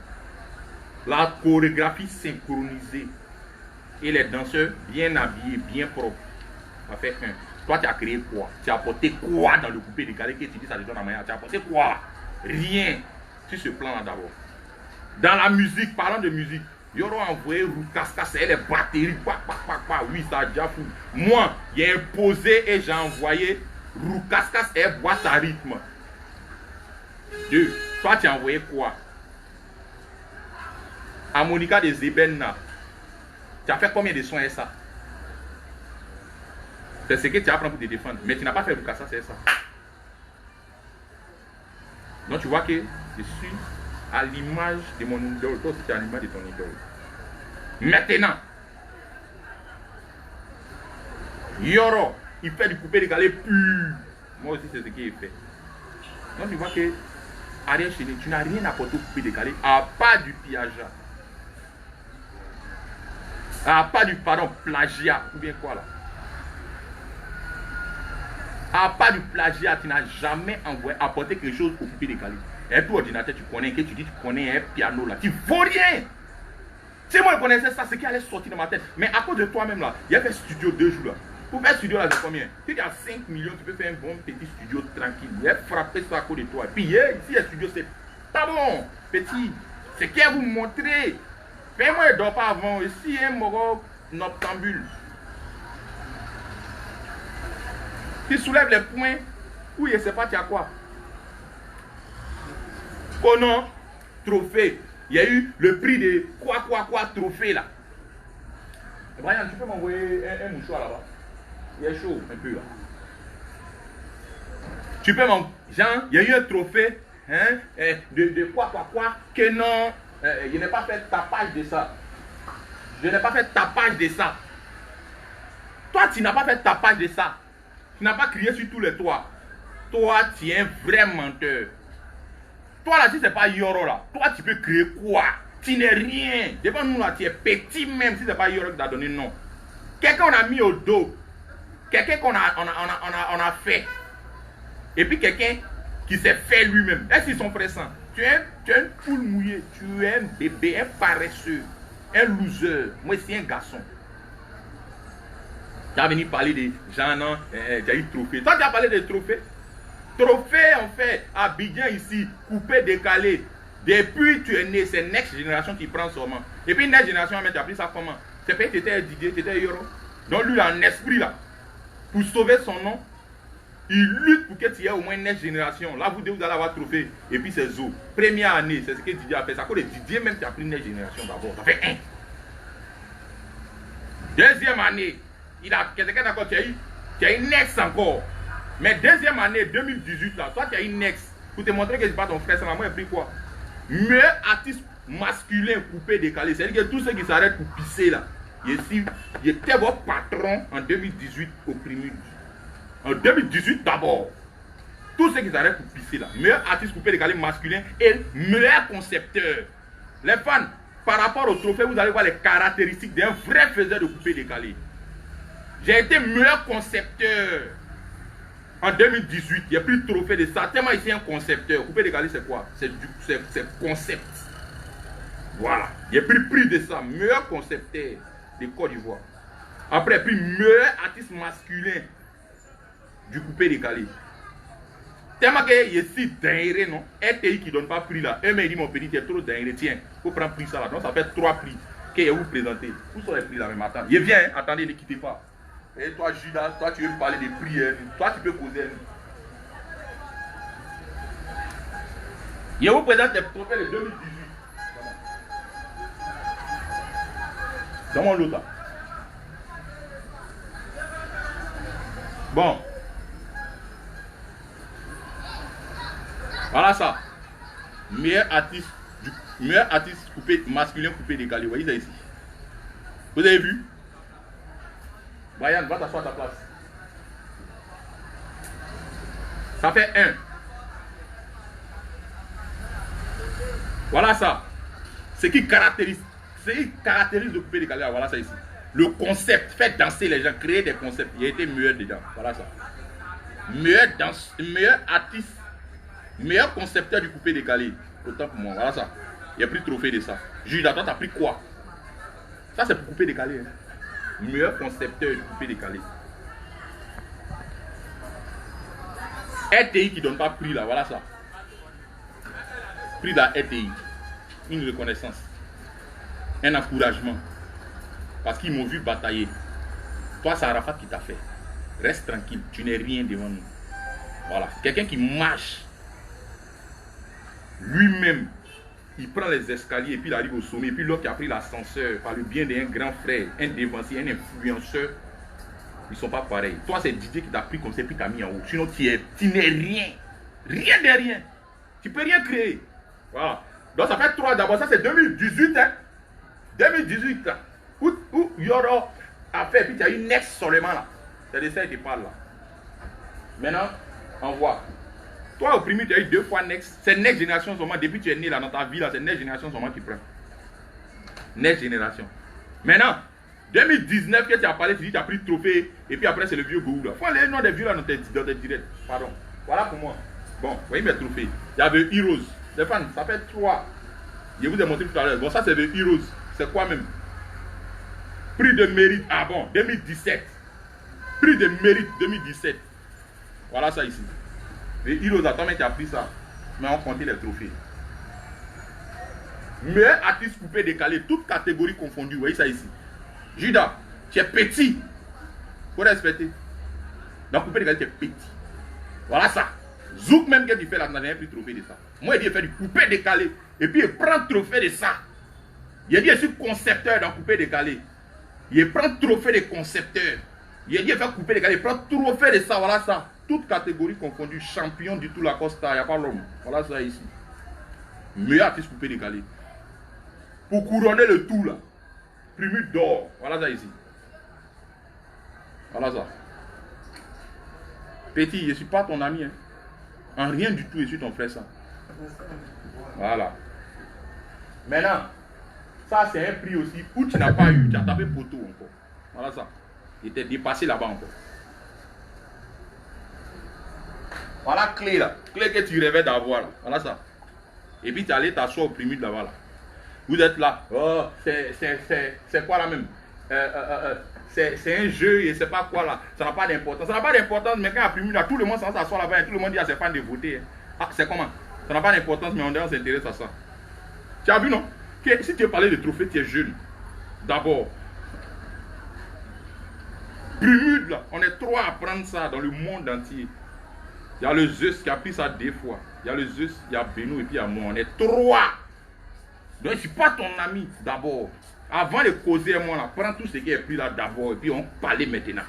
La chorégraphie synchronisée. Et les danseurs bien habillés, bien propres. Ça fait un. Toi, tu as créé quoi? Tu as apporté quoi dans le coupé décalé que tu dis ça te donne la manière? Tu as apporté quoi? Rien. Sur ce plan-là d'abord. Dans la musique, parlant de musique, Yoro a envoyé Roukas-Kas et les batteries. Oui, ça a déjà fou. Moi, j'ai imposé et j'ai envoyé Roukas-Kas et boîte à rythme. Deux. Toi, tu as envoyé quoi? Harmonica des Ebenna. Tu as fait combien de sons et ça? C'est ce que tu apprends pour te défendre. Mais tu n'as pas fait Roukas-Kas, c'est ça. Donc tu vois que je suis à l'image de mon idole. Toi aussi tu es à l'image de ton idole. Maintenant, Yoro, il fait du coupé décalé pur. Moi aussi c'est ce qu'il fait. Donc tu vois que Ariel Chéné, tu n'as rien apporté au coupé décalé à part du piaja. À part du plagiat. Ou bien quoi là? À part du plagiat, tu n'as jamais apporté quelque chose au coupé décalé. Et puis ordinateur, tu connais, que tu dis, tu connais un piano là, tu ne vaux rien. Si moi je connaissais ça, c'est qui allait sortir de ma tête. Mais à cause de toi-même là, il y a fait studio 2 jours là. Pour faire studio là, c'est combien? Si tu as 5 millions, tu peux faire un bon petit studio tranquille. Il a frappé ça à cause de toi. Et puis ici, le studio, c'est pas bon, petit. C'est qui vous montrer. Fais-moi, ne dors pas avant. Ici, un moro noctambule. Tu soulèves les points. Oui, je ne sais pas, tu as quoi? Oh non, trophée. Il y a eu le prix de quoi trophée là. Brian, tu peux m'envoyer un mouchoir là-bas? Il est chaud un peu là. Tu peux m'envoyer. Jean, il y a eu un trophée hein, de quoi que non, je n'ai pas fait tapage de ça. Je n'ai pas fait tapage de ça. Toi, tu n'as pas fait tapage de ça. Tu n'as pas crié sur tous les toits. Toi, tu es un vrai menteur. Toi là, si ce n'est pas Yoro là, toi tu peux créer quoi? Tu n'es rien. Devant nous là, tu es petit même si ce n'est pas Yoro qui t'a donné non. Quelqu'un on a mis au dos. Quelqu'un qu'on a fait. Et puis quelqu'un qui s'est fait lui-même. Est-ce qu'ils sont pressants? Tu es une poule mouillée. Tu es un bébé, un paresseux, un loser. Moi, c'est un garçon. Tu as venu parler de gens, non, tu as eu trophée. Toi, tu as parlé de trophée. Trophée, en fait, à Abidjan ici, coupé, décalé. Depuis que tu es né, c'est Next Génération qui prend sûrement. Et puis Next Génération, tu as pris ça comment? C'est parce que tu étais Didier, tu étais Yoro. Donc lui, en esprit là, pour sauver son nom, il lutte pour que tu aies au moins Next Génération. Là, vous allez avoir trophée. Et puis c'est Zo. Première année, c'est ce que Didier a fait. C'est à cause de Didier même qui a pris Next Génération d'abord. Ça fait 1. Deuxième année, il a quelqu'un d'accord, tu as eu Next encore. Mais deuxième année, 2018, là, toi tu as une Next. Pour te montrer que c'est pas ton frère, ça m'a moi pris quoi? Meilleur artiste masculin coupé décalé. C'est-à-dire que tous ceux qui s'arrêtent pour pisser là, il était votre patron en 2018 au Primus. En 2018 d'abord. Tous ceux qui s'arrêtent pour pisser là. Meilleur artiste coupé décalé masculin et meilleur concepteur. Les fans, par rapport au trophée, vous allez voir les caractéristiques d'un vrai faiseur de coupé décalé. J'ai été meilleur concepteur. En 2018, il n'y a plus de trophée de ça. Tellement ici un concepteur. Coupé décalé, c'est quoi? C'est concept. Voilà. Il n'y a plus de prix de ça. Meilleur concepteur de Côte d'Ivoire. Après, puis meilleur artiste masculin du coupé décalé. Tellement que je suis dingue, non? RTI qui ne donne pas prix là. Un m'a dit, mon petit, tu es trop dingue. Tiens, il faut prendre prix ça là. Donc ça fait 3 prix que je vous présenter. Où sont les prix là, même attends. Je viens, hein? Attendez, ne quittez pas. Et toi, Judas, toi, tu veux me parler des prix. Hein? Toi, tu peux causer. Je vous présente les trophées de 2018. Dans mon lot là. Bon. Voilà ça. Meilleur artiste du Meilleur artiste coupé, masculin coupé décalé. Vous voyez ça ici. Vous avez vu? Brian, va t'asseoir à ta place. Ça fait 1. Voilà ça. Ce qui caractérise le coupé décalé. Voilà ça ici. Le concept, faire danser les gens, créer des concepts. Il a été meilleur dedans. Voilà ça. Meilleur artiste, meilleur concepteur du coupé décalé. Autant pour moi. Voilà ça. Il a pris trophée de ça. Judas, toi, t'as pris quoi? Ça, c'est pour couper décalé. Hein. Meilleur concepteur du coupé décalé. RTI qui ne donne pas prix là, voilà ça. Prix de la RTI. Une reconnaissance. Un encouragement. Parce qu'ils m'ont vu batailler. Toi, c'est Arafat qui t'a fait. Reste tranquille, tu n'es rien devant nous. Voilà. Quelqu'un qui marche. Lui-même. Il prend les escaliers et puis il arrive au sommet. Et puis l'autre qui a pris l'ascenseur par le bien d'un grand frère, un dévancier, un influenceur. Ils ne sont pas pareils. Toi, c'est Didier qui t'a pris comme ça et puis t'a mis en haut. Sinon, tu n'es rien. Rien de rien. Tu ne peux rien créer. Voilà. Donc, ça fait 3 d'abord. Ça, c'est 2018. Hein? 2018. Là. Où Yoro a fait. Et puis, tu as une next seulement là. C'est de ça qui parle là. Maintenant, envoie. Toi, au premier, tu as eu 2 fois Next. C'est Next Génération seulement. Depuis que tu es né là dans ta vie, là, c'est Next Génération seulement qui prend. Next Génération. Maintenant, 2019, que tu as parlé, tu dis que tu as pris le trophée. Et puis après, c'est le vieux Gourou là. Faut les noms des vieux là dans tes directs. Pardon. Voilà pour moi. Bon, vous voyez mes trophées. Il y avait Heroes. Stéphane, ça fait 3. Je vous ai montré tout à l'heure. Bon, ça, c'est le Heroes. C'est quoi même? Prix de mérite. Ah bon, 2017. Prix de mérite 2017. Voilà ça ici. Et Heroes, attends, mais tu as pris ça. Mais on comptait les trophées. Meilleur artiste coupé décalé, toutes catégories confondues. Vous voyez ça ici. Judas, tu es petit. Faut respecter. Dans coupé décalé, tu es petit. Voilà ça. Zouk même que tu fais là, tu n'as rien pris trophée de ça. Moi, il dit faire du coupé décalé. Et puis il prend trophée de ça. Il a dit je suis concepteur dans coupé décalé. Il prend trophée de concepteur. Il a dit faire couper décalé. Il prend trophée de ça. Voilà ça. Toutes catégories confondues, champion du tout la Costa, il n'y a pas l'homme. Voilà ça ici. Meilleur artiste coupé décalé. Pour couronner le tout là. Primus d'or. Voilà ça ici. Voilà ça. Petit, je ne suis pas ton ami. Hein. En rien du tout, je suis ton frère ça. Voilà. Maintenant, ça c'est un prix aussi où tu n'as pas eu. Tu as tapé poteau encore. Voilà ça. Il était dépassé là-bas encore. Voilà clé là. Clé que tu rêvais d'avoir là. Voilà ça. Et puis tu es allé t'asseoir au Primus là-bas là. Vous êtes là. Oh, c'est quoi là même? C'est un jeu et c'est pas quoi là. Ça n'a pas d'importance. Ça n'a pas d'importance, mais quand il y a Primus là, tout le monde s'assoit là-bas et tout le monde dit à ses fans de voter. Ah, c'est comment? Ça n'a pas d'importance, mais on s'intéresse à ça. Tu as vu non? Que, si tu veux parler de trophée, tu es jeune. D'abord. Primus là, on est 3 à prendre ça dans le monde entier. Il y a le Zeus qui a pris ça 2 fois. Il y a le Zeus, il y a Beno et puis il y a moi. On est 3. Donc je ne suis pas ton ami d'abord. Avant de causer moi là, prends tout ce qui est pris là d'abord et puis on parle maintenant.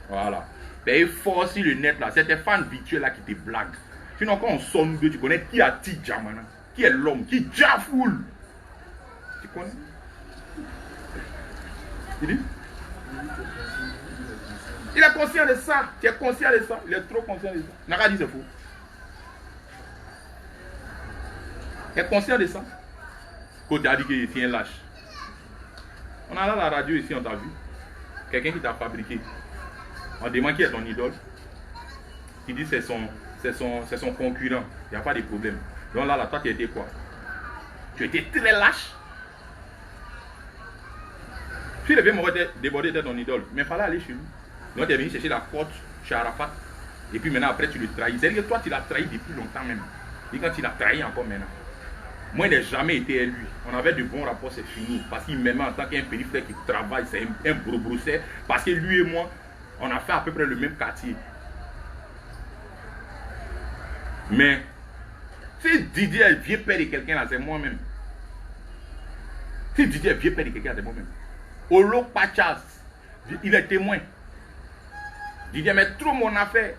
Voilà. Mais il faut aussi le net là. C'est tes fans virtuels là qui te blaguent. Sinon quand on sort nous deux, tu connais qui a Tidjamana? Qui est l'homme? Qui Jafoul? Tu connais? Il dit? Il est conscient de ça. Tu es conscient de ça. Il est trop conscient de ça. N'a dit c'est faux. Tu es conscient de ça. Quand tu as dit que tu es un lâche. On a là la radio ici, on t'a vu. Quelqu'un qui t'a fabriqué. On demande qui est ton idole. Qui dit c'est son concurrent. Il n'y a pas de problème. Donc là, toi, tu étais quoi? Tu étais très lâche. Tu devais m'avoir débordé de ton idole. Mais il fallait aller chez lui. Donc tu es venu chercher la porte chez Arafat. Et puis maintenant, après, tu le trahis. C'est-à-dire que toi, tu l'as trahi depuis longtemps même. Et quand tu l'as trahi encore maintenant. Moi, il n'a jamais été élu. On avait de bons rapports, c'est fini. Parce qu'il m'aimait en tant qu'un petit frère qui travaille. C'est un gros brosseur. Parce que lui et moi, on a fait à peu près le même quartier. Mais, si Didier est vieux père de quelqu'un là, c'est moi-même. Si Didier est vieux père de quelqu'un là, c'est moi-même. Olo Pachas, il est témoin. Didier, mais trop mon affaire.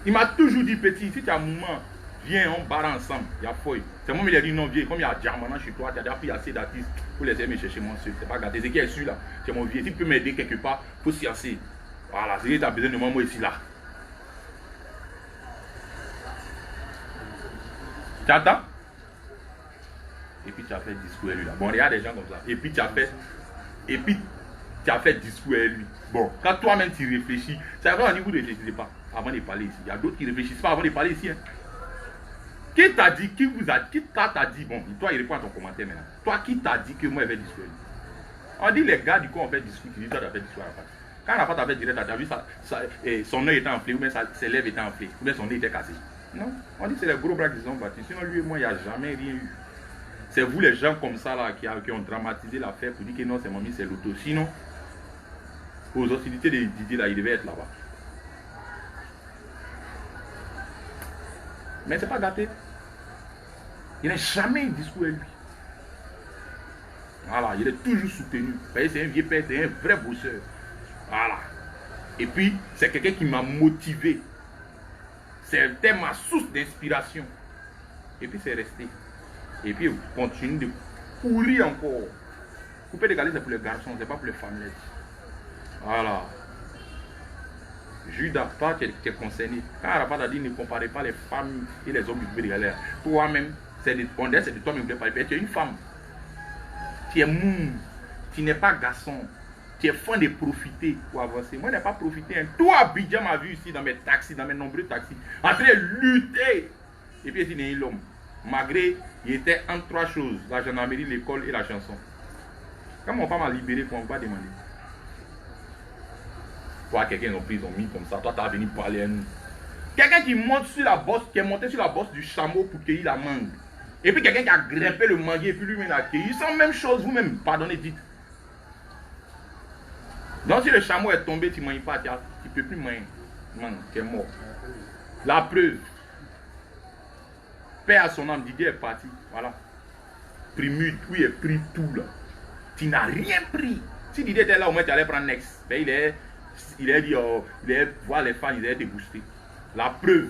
Il m'a toujours dit, petit, si tu as un moment, Viens, on barre ensemble. Il y a fouille. C'est moi qui lui ai dit non, viens. Comme il y a Diamant chez toi, tu as déjà pris assez d'artistes pour les aimer chercher mon seul. C'est pas gâté. C'est qui est celui-là? C'est mon vieux. Si tu peux m'aider quelque part, il faut s'y asseoir. Voilà, c'est que tu as besoin de moi, moi ici là. Tu attends? Et puis tu as fait discours à lui là. Bon, il y a des gens comme ça. Et puis tu as fait discours à lui. Bon, quand toi-même tu réfléchis, c'est vrai, vous ne réfléchissez pas avant de parler ici. Il y a d'autres qui ne réfléchissent pas avant de parler ici. Hein. Qui t'a dit, qui t'a dit, bon, toi il répond à ton commentaire maintenant. Toi qui t'a dit que moi je vais discours à lui? On dit les gars du coup on fait discours, qui disent toi tu as fait discours à la face. Quand la face a fait direct, tu as vu son œil était enflé, ou bien ses lèvres étaient enflées, ou bien son nez était cassé. Non, on dit que c'est les gros bras qui sont battus. Sinon lui et moi il n'y a jamais rien eu. C'est vous les gens comme ça là qui ont dramatisé l'affaire pour dire que non c'est mamie, c'est l'auto. Sinon, aux hostilités de Didier là, il devait être là-bas. Mais c'est pas gâté. Il n'a jamais eu discours à lui. Voilà, il est toujours soutenu. C'est un vieux père, c'est un vrai bosseur. Voilà. Et puis, c'est quelqu'un qui m'a motivé. C'était ma source d'inspiration. Et puis, c'est resté. Et puis, il continue de courir encore. Couper des galets, c'est pour les garçons, c'est pas pour les femmes. Voilà. Judas, toi, tu es concerné. Quand Arafat a dit ne comparez pas les femmes et les hommes du couper des galères. Toi-même, c'est de toi-même que tu es une femme. Tu es mou, tu n'es pas garçon. Tu es fan de profiter pour avancer. Moi, je n'ai pas profité. Hein. Toi, Abidjan m'a vu ici dans mes taxis, dans mes nombreux taxis, en train de lutter. Et puis, il est l'homme. Malgré, il était entre trois choses, la gendarmerie, l'école et la chanson. Quand mon père m'a libéré, on va demander. Toi, quelqu'un en prison, mis comme ça, toi, tu as venu parler à nous. Quelqu'un qui monte sur la bosse, qui est monté sur la bosse du chameau pour cueillir la mangue. Et puis quelqu'un qui a grimpé le manguier et puis lui-même a cueilli. Ils sont même chose, vous-même, pardonnez, dites. Donc si le chameau est tombé, tu ne manges pas, tu ne peux plus manger. Man, tu es mort. La preuve. Père à son âme, Didier est parti. Voilà. Primude, oui, il a pris tout là. Tu n'as rien pris. Si Didier était là, au moins tu allais prendre Next. Ben, il a dit, il allait voir les fans, il allait te booster. La preuve.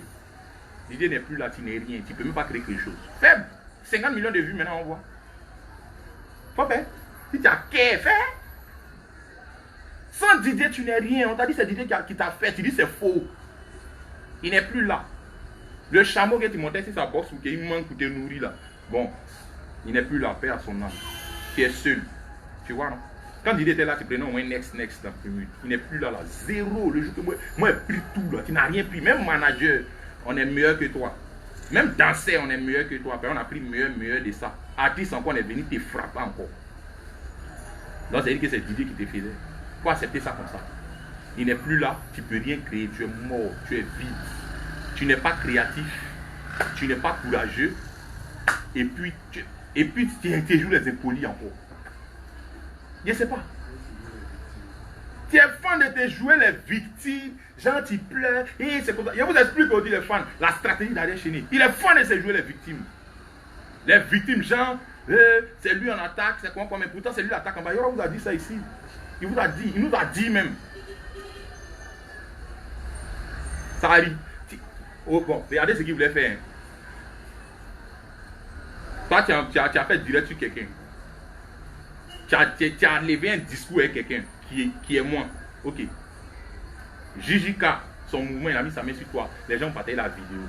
Didier n'est plus là, tu n'es rien. Tu ne peux même pas créer quelque chose. Faible. 50 millions de vues maintenant, on voit. Faut faire. Si tu as qu'à faire. Sans Didier, tu n'es rien. On t'a dit c'est Didier qui t'a fait. Tu dis c'est faux. Il n'est plus là. Le chameau que tu montais sur sa boxe ou qu'il manque pour te nourrir là. Bon, il n'est plus là. Père à son âme. Tu es seul. Tu vois, non? Quand Didier était là, tu prenais au moins next dans le premier. Il n'est plus là, là. Zéro. Le jour que moi j'ai pris tout là. Tu n'as rien pris. Même manager, on est meilleur que toi. Même danseur, on est meilleur que toi. On a pris meilleur de ça. Artiste encore, on est venu te frapper encore. Donc, c'est-à-dire que c'est Didier qui te faisait. Il faut accepter ça comme ça. Il n'est plus là, tu ne peux rien créer, tu es mort, tu es vide. Tu n'es pas créatif, tu n'es pas courageux. Et puis tu joues les impolis encore. Je ne sais pas. Tu es fan de te jouer les victimes, genre tu pleures, et c'est comme ça. Je vous explique aujourd'hui les fans, la stratégie d'Ariel Chéné. Il est fan de se jouer les victimes. Les victimes, genre, c'est lui en attaque, c'est quoi, mais pourtant c'est lui l'attaque en bas. Il vous a dit ça ici. Il vous a dit, il nous a dit même. Ça arrive. Oh, bon, regardez ce qu'il voulait faire. Toi, tu as fait direct sur quelqu'un. Tu as levé un discours avec quelqu'un qui est moi. Ok. Jijika, son mouvement, il a mis sa main sur toi. Les gens ont partagé la vidéo.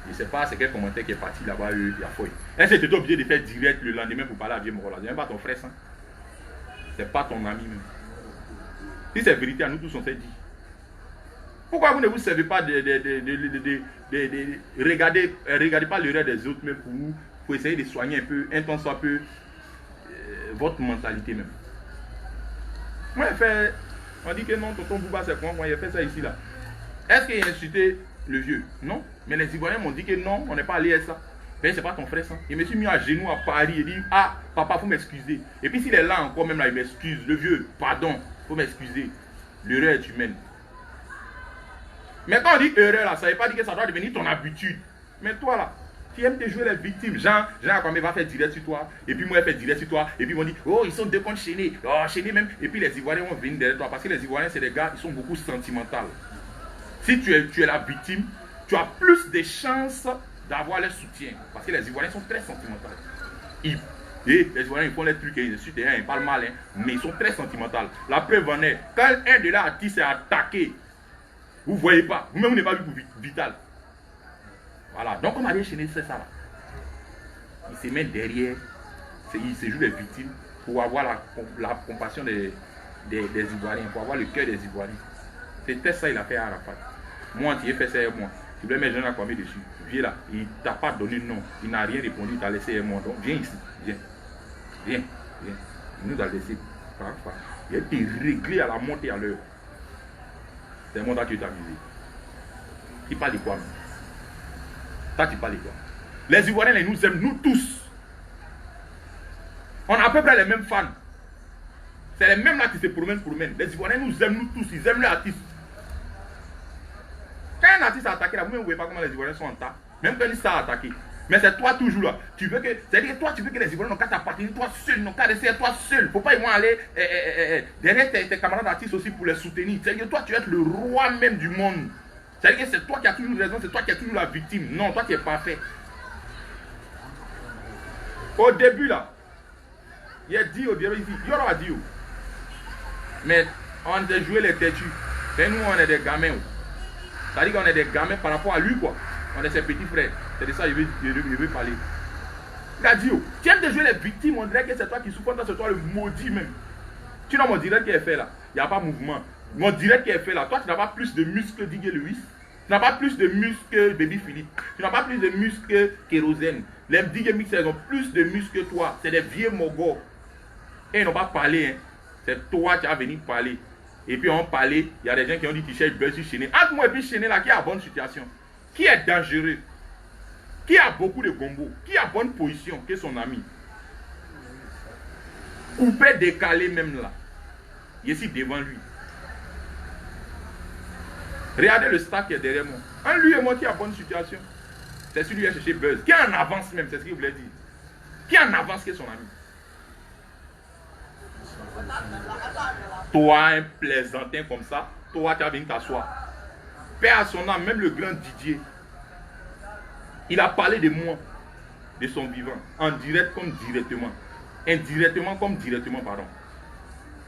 Je ne sais pas c'est quel commentaire qui est parti là-bas, il y a fouille. Est-ce que tu es obligé de faire direct le lendemain pour parler à Vieux Morola? Ce n'est pas ton frère, ça. C'est pas ton ami même. Si c'est vérité, à nous tous on s'est dit. Pourquoi vous ne vous servez pas regardez pas l'erreur des autres, mais pour essayer de soigner un peu, un temps soit peu, votre mentalité même. Moi, on dit que non, tonton Bouba, c'est quoi? Moi, il a fait ça ici, là. Est-ce qu'il a insulté le vieux? Non. Mais les Ivoiriens m'ont dit que non, on n'est pas allé à ça. Mais c'est pas ton frère, ça. Il me suis mis à genoux à Paris et dit, ah, papa, faut m'excuser. Et puis s'il est là encore, même là, il m'excuse. Le vieux, pardon, faut m'excuser. L'erreur est humaine. Mais quand on dit erreur, là, ça ne veut pas dire que ça doit devenir ton habitude. Mais toi, là, tu aimes te jouer les victimes. Jean quand il va faire direct sur toi. Et puis moi, il fait direct sur toi. Et puis ils vont dire, oh, ils sont deux contre Chéné. Oh, Chéné même. Et puis les Ivoiriens vont venir derrière toi. Parce que les Ivoiriens, c'est des gars, ils sont beaucoup sentimentaux. Si tu es la victime, tu as plus de chances d'avoir leur soutien. Parce que les Ivoiriens sont très sentimentaux. Et les Ivoiriens, ils font les trucs, ils insultent, ils parlent mal, mais ils sont très sentimentaux. La preuve en est, quand un de leurs artistes est attaqué, vous ne voyez pas, vous-même vous n'avez pas vu pour Vital. Voilà, donc on a déchaîné, c'est ça là. Il se met derrière, il se joue les victimes pour avoir la compassion des Ivoiriens, pour avoir le cœur des Ivoiriens. C'était ça il a fait à Arafat. Moi, tu as fait ça et moi. Tu voulais mettre Jean Kwame dessus. Viens là, il ne t'a pas donné de nom, il n'a rien répondu, il t'a laissé moi. Donc viens ici, viens. Viens. Il nous a laissé parfois. Il a été réglé à la montée à l'heure. C'est un monde que tu t'as amusé. Qui parle de quoi? Toi, tu parles de quoi? Les Ivoiriens, ils nous aiment, nous tous. On a à peu près les mêmes fans. C'est les mêmes là qui se promènent. Les Ivoiriens nous aiment, nous tous. Ils aiment les artistes. Quand un artiste a attaqué là, vous ne voyez pas comment les Ivoiriens sont en tas. Même quand il s'est attaqué. Mais c'est toi toujours là. Tu veux que, c'est-à-dire que toi, tu veux que les Ivoiriens n'ont qu'à t'appartenir, toi seul, n'ont qu'à rester à toi seul. Faut pas ils vont aller derrière tes camarades artistes aussi pour les soutenir. C'est-à-dire que toi, tu vas être le roi même du monde. C'est-à-dire que c'est toi qui as toujours raison, c'est toi qui as toujours la victime. Non, toi tu es parfait. Au début là, il a dit au début, il y aura dit. Mais on a joué les têtus. Mais nous, on est des gamins. C'est-à-dire qu'on est des gamins par rapport à lui, quoi. On est ses petits frères. C'est de ça qu'il veut parler. Il a dit, tu aimes de jouer les victimes, on dirait que c'est toi qui souffres, c'est toi le maudit même. Tu n'as mon direct qui est fait là. Il n'y a pas de mouvement. Mon direct qui est fait là. Toi, tu n'as pas plus de muscles que Didier Lewis. Tu n'as pas plus de muscles que Baby Philippe. Tu n'as pas plus de muscles que Kérosène. Les Didier Mixers, ils ont plus de muscles que toi. C'est des vieux mogos. Et ils n'ont pas parlé. Hein. C'est toi qui as venu parler. Et puis on parlait, il y a des gens qui ont dit qu'ils cherchent Buzz sur Chéné. Entre moi et puis Chéné là, qui est à bonne situation, qui est dangereux, qui a beaucoup de gombo, qui a bonne position, qui est son ami. Coupé, décalé même là. Il est ici devant lui. Regardez le staff qui est derrière moi. Un lui et moi qui a bonne situation. C'est celui qui a cherché Buzz. Qui est en avance même, c'est ce qu'il voulait dire. Qui est en avance qui est son ami. Toi, un plaisantin comme ça, toi, tu as venu t'asseoir. Père à son âme, même le grand Didier, il a parlé de moi, de son vivant, en direct comme directement, indirectement comme directement, pardon.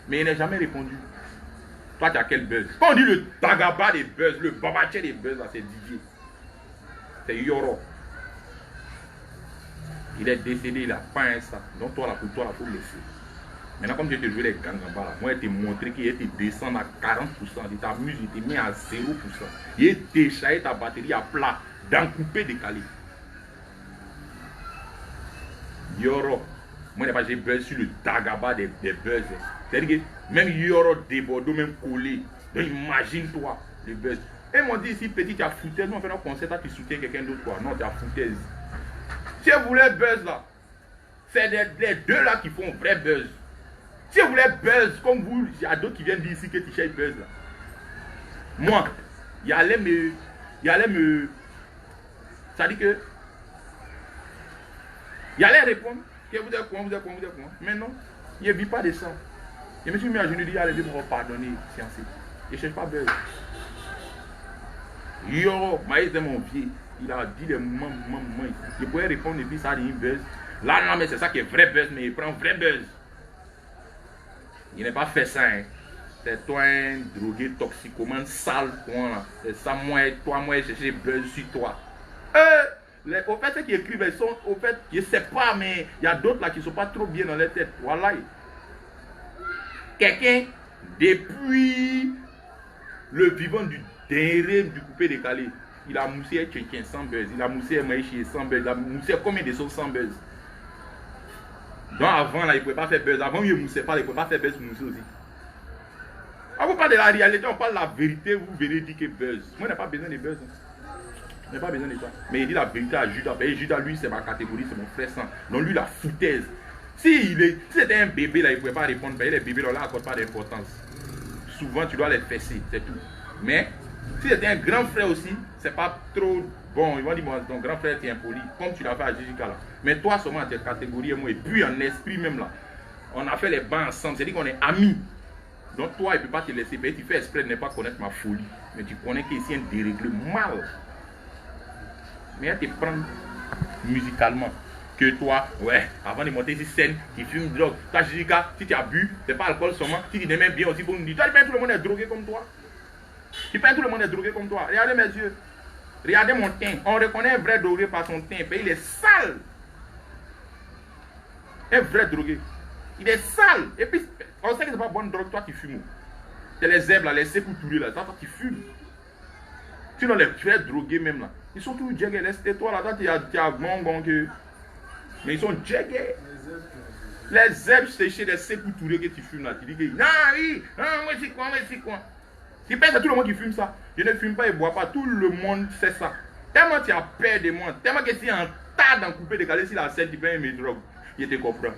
Mais il n'a jamais répondu. Toi, tu as quel Buzz? Quand on dit le tagaba des Buzz, le babaché des Buzz, c'est Didier. C'est Yoro. Il est décédé, il a pas ça. Donc toi, là, pour toi, il faut le laisser. Maintenant, comme je te joué les gangambas là, moi, je t'ai montré qu'il était descendu à 40%, il t'a mis, il t'a mis à 0%. Il est déchaillé ta batterie à plat, d'encoupé, décalé. Yoro, moi, j'ai Buzz sur le tagaba des Buzz. C'est-à-dire que même Yoro débordé, même collé. Donc imagine-toi le Buzz. Et ils m'ont dit ici, petit, tu as foutaise. Nous, on fait un concert, tu soutiens quelqu'un d'autre. Non, tu as foutaise. Si vous voulez Buzz là, c'est les deux là qui font vrai Buzz. Si vous voulez Buzz, comme vous, il y a d'autres qui viennent dire ici que tu cherches Buzz là. Moi, il allait me. Ça dit que. Il allait répondre. Que vous êtes quoi. Mais non, il ne vit pas de ça. Je me suis mis à genoux et dit, allez, me pardonner, fiancé. Je ne cherche pas Buzz. Yo, Maïs de mon pied, il a dit les maman. Je pouvais répondre et puis ça a dit Buzz. Là, non, mais c'est ça qui est vrai Buzz, mais il prend vrai Buzz. Il n'a pas fait ça, hein. C'est toi un drogué toxicomane sale, c'est ça, moi, j'ai Buzz sur toi. Au fait, ceux qui écrivent, ils sont, au fait, je ne sais pas, mais il y a d'autres là qui ne sont pas trop bien dans leur tête. Voilà. Quelqu'un, depuis le vivant du dernier du coupé décalé, il a moussé quelqu'un sans Buzz, il a moussé Maïchi sans Buzz, il a moussé combien de choses sans Buzz. Donc avant, là, il ne pouvait pas faire Buzz. Avant, il ne moussait pas, il ne pouvait pas faire Buzz pour mousser aussi. On ne parle pas de la réalité, on parle de la vérité, vous venez dire que Buzz. Moi, je n'ai pas besoin de Buzz. Je n'ai pas besoin de ça. Mais il dit la vérité à Judas. Et Judas, lui, c'est ma catégorie, c'est mon frère sang. Donc lui, la foutaise. Si c'était un bébé, là, il ne pouvait pas répondre. Les bébés, là, n'accordent pas d'importance. Souvent, tu dois les fesser, c'est tout. Mais, si c'était un grand frère aussi, c'est pas trop bon. Ils vont dire, bon, ton grand frère, tu es impoli. Comme tu l'as fait à Jijika, là. Mais toi, seulement, tu es catégorie, et moi, et puis en esprit même, là. On a fait les bancs ensemble. C'est-à-dire qu'on est amis. Donc, toi, il ne peut pas te laisser payer. Tu fais exprès de ne pas connaître ma folie. Mais tu connais qu'ici, il y a un déréglé mal. Mais elle te prend musicalement. Que toi, ouais, avant de monter sur scène, tu fumes drogue. Toi, Jessica, si tu as bu, c'est pas alcool seulement. Si tu t'aimes bien aussi pour nous dire, toi, tout le monde est drogué comme toi. Tu penses tout le monde est drogué comme toi. Regardez mes yeux. Regardez mon teint. On reconnaît un vrai drogué par son teint. Il est sale. Un vrai drogué. Il est sale. Et puis, on sait que c'est pas bonne drogue, toi qui fumes. C'est les zèbres là, les sécouturiers là, toi qui fumes. Sinon, les vrais drogués même là, ils sont tous jaggés. Laisse-toi là, toi tu as bon que. Mais ils sont jaggés. Les zèbres séchés, les sécouturiers que tu fumes là, tu dis que. Non, oui, non, moi c'est quoi. Tu penses que tout le monde qui fume ça. Je ne fume pas et bois pas. Tout le monde sait ça. Tellement tu as peur de moi. Tellement que si un tas d'en couper décalé sur la scène, tu prends mes drogues. Je te comprends.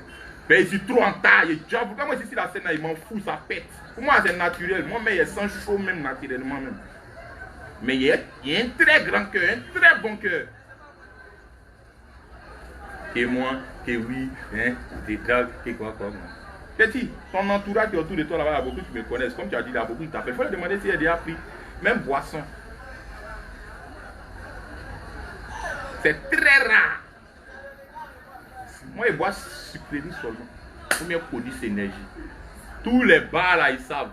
Mais je suis trop en tas. Pourquoi moi, si la scène là, il m'en fout, ça pète. Pour moi, c'est naturel. Moi, mais il sent chaud même naturellement même. Mais il y a un très grand cœur, un très bon cœur. Et moi, que oui, hein, des drogues, que quoi. Petit, ton entourage qui est autour de toi là-bas, il y a beaucoup qui me connaissent. Comme tu as dit, il y a beaucoup qui t'appellent. Il faut leur demander s'il y a déjà pris, même boisson. C'est très rare. Moi, je bois sucrerie seulement. Pour mieux produire cette énergie. Tous les bars là, ils savent.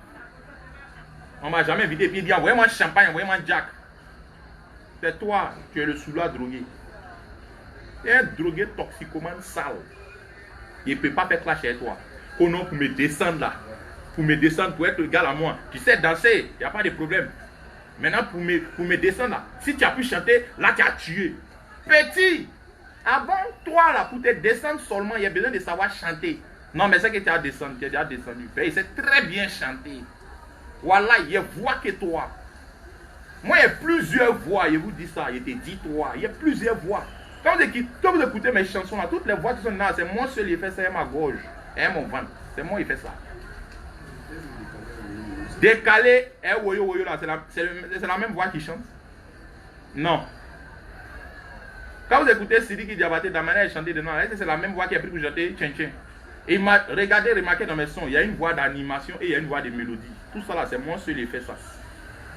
On m'a jamais invité et puis il dit envoyez-moi champagne, envoyez-moi Jack. C'est toi, tu es le soulard drogué. Tu es un drogué toxicomane sale. Il ne peut pas faire clash chez toi. Oh non, pour me descendre là. Pour me descendre, pour être égal à moi. Tu sais danser, il n'y a pas de problème. Maintenant, pour me descendre là, si tu as pu chanter, là tu as tué. Petit, avant toi là, pour te descendre seulement, il y a besoin de savoir chanter. Non, mais c'est que tu as descendu, tu as déjà descendu. Il sait très bien chanter. Voilà, il y a voix que toi. Moi, il y a plusieurs voix, je vous dis ça, je te dis toi. Il y a plusieurs voix. Quand vous écoutez mes chansons là, toutes les voix qui sont là, c'est moi seul qui fait ça, et ma gorge, et mon ventre. C'est moi qui fait ça. Décalé, et woyo là, c'est la même voix qui chante. Non. Quand vous écoutez Sidiki Diabaté, dans la manière de chanter dedans, c'est la même voix qui a pris pour chanter Tchen Tchen. Et regardez, remarquez dans mes sons, il y a une voix d'animation et il y a une voix de mélodie. Tout ça là, c'est moi seul qui fait ça.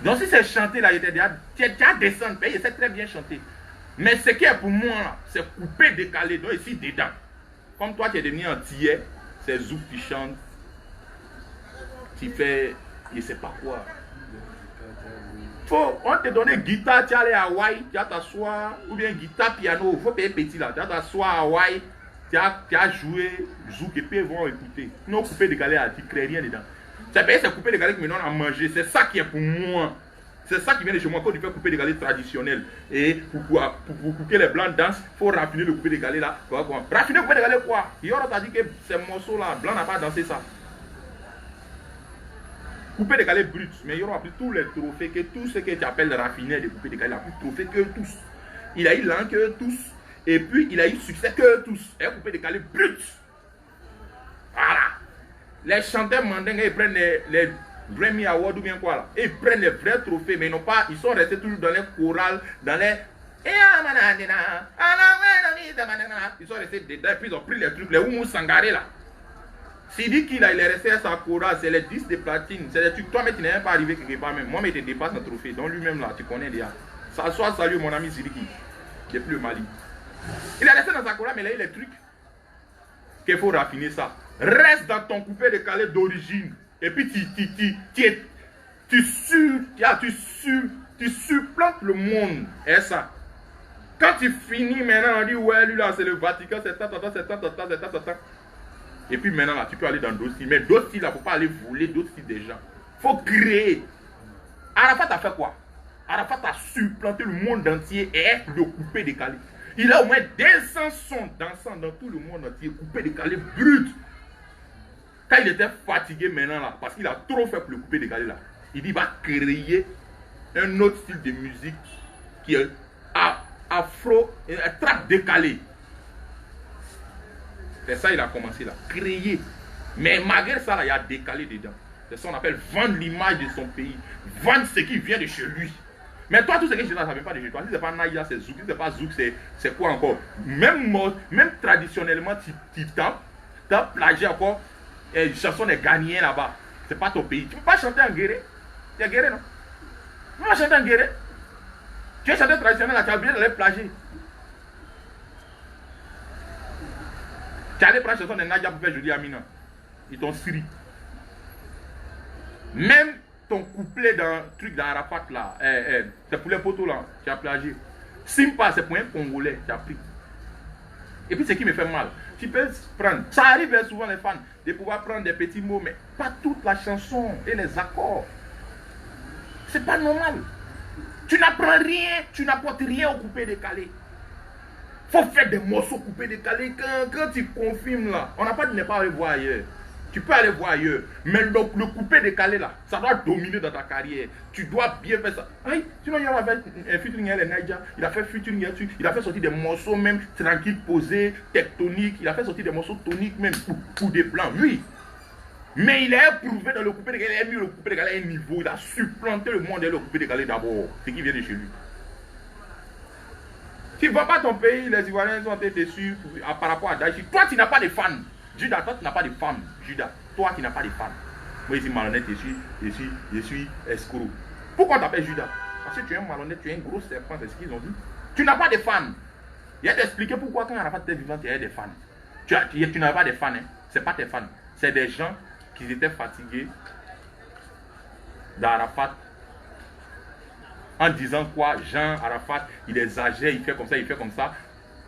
Donc si c'est chanté là, tu as descendu, il sait très bien chanter. Mais ce qui est pour moi là, c'est couper, décaler, donc ici dedans. Comme toi, tu es devenu antillais, c'est Zouk qui chante. Tu fais, je ne sais pas quoi. On te donne guitare, tu allais à Hawaï, tu vas t'asseoir, ou bien guitare, piano, il faut payer petit là, tu vas t'asseoir à Hawaï, tu as joué Zouk et puis ils vont écouter. Non, couper, décaler, tu ne crées rien dedans. C'est couper décaler qui me donne à manger, c'est ça qui est pour moi. C'est ça qui vient de chez moi quand tu fais couper décalé traditionnel. Et pour que les blancs dansent, il faut raffiner le couper décalé là. Raffiner le couper décalé quoi? Yoro t'a dit que ces morceaux là, blanc n'a pas dansé ça. Couper décalé brut, mais Yoro a pris tous les trophées, que tout ce que tu appelles raffiné de couper décalé, il a plus de trophées que tous. Il a eu l'an que tous. Et puis il a eu succès que tous. Et couper décalé brut. Voilà. Les chanteurs mandingues, ils prennent les Grammy Awards ou bien quoi là. Et ils prennent les vrais trophées, mais non pas, ils sont restés toujours dans les chorales, dans les. Ils sont restés dedans, et puis ils ont pris les trucs, les Oumou Sangaré là. Sidiki là, il est resté à sa chorale, c'est les 10 de platine, c'est les trucs. Toi, mais tu n'es même pas arrivé quelque part même. Moi, mais tu dépasses un trophée, donc lui-même là, tu connais déjà. Ça soit salut mon ami Sidiki, depuis le Mali. Il est resté dans sa chorale, mais il a eu les trucs qu'il faut raffiner ça. Reste dans ton coupé décalé d'origine. Et puis tu supplantes le monde. Et ça. Quand tu finis maintenant, on dit ouais, lui là c'est le Vatican, c'est ça. Et puis maintenant là, tu peux aller dans d'autres styles. Mais d'autres styles là, il ne faut pas aller voler d'autres styles des gens. Il faut créer. Arafat a fait quoi? Arafat a supplanté le monde entier et le coupé décalé. Il a au moins 200 sons dansant dans tout le monde entier, coupé décalé brut. Quand il était fatigué maintenant là, parce qu'il a trop fait pour le couper décalé là, il dit il va créer un autre style de musique qui est afro, trap décalé. C'est ça il a commencé là, créer. Mais malgré ça là, il y a décalé dedans. C'est ça qu'on appelle vendre l'image de son pays, vendre ce qui vient de chez lui. Mais toi, tout ce que je dis là, ça ne vient pas de chez toi. Si ce n'est pas Naïa, c'est Zouk. Si ce n'est pas Zouk, c'est quoi encore? Même traditionnellement, tu t'as plagié encore. Et chanson des Ghanéens là-bas. C'est pas ton pays. Tu ne peux pas chanter en guéré. Tu es guéré, non? Tu ne peux pas chanter en guéré. Tu es chanteur traditionnel, là, tu as oublié d'aller plager. Tu es allé prendre la chanson de Nadia pour faire Jolie Amina. Ils t'ont siri. Même ton couplet dans le truc d'Arafat là, c'est pour les poteaux là, tu as plagié. Simpa, c'est pour un Congolais, tu as pris. Et puis ce qui me fait mal, tu peux prendre, ça arrive souvent les fans, de pouvoir prendre des petits mots, mais pas toute la chanson et les accords. C'est pas normal. Tu n'apprends rien, tu n'apportes rien au coupé décalé. Faut faire des morceaux coupés décalés. Quand tu confirmes là, on n'a pas dit ne pas aller voir ailleurs. Tu peux aller voir ailleurs. Mais donc le coupé décalé là, ça doit dominer dans ta carrière. Tu dois bien faire ça. Aïe, sinon il y a fait featuring avec Naija. Il a fait featuring là-dessus. Il a fait sortir des morceaux même tranquilles, posés, tectoniques. Il a fait sortir des morceaux toniques même pour des plans. Oui. Mais il a prouvé dans le coupé décalé. Il a mis le coupé décalé à un niveau. Il a supplanté le monde et le coupé décalé d'abord. Ce qui vient de chez lui. Tu ne vas pas ton pays, les Ivoiriens sont déçus par rapport à Daïchi. Toi, tu n'as pas de fans. Judas, toi, tu n'as pas de fans. Judas, toi qui n'as pas de fans. Moi, ici, malhonnête, je suis escroc. Pourquoi tu t'appelles Judas? Parce que tu es un malhonnête, tu es un gros serpent, c'est ce qu'ils ont dit. Tu n'as pas de fans. Il a d'expliquer pourquoi quand Arafat était vivant, tu as des fans. Tu n'as pas de fans. Hein. Ce n'est pas tes fans. C'est des gens qui étaient fatigués d'Arafat. En disant quoi, Jean Arafat, il est âgé, il fait comme ça,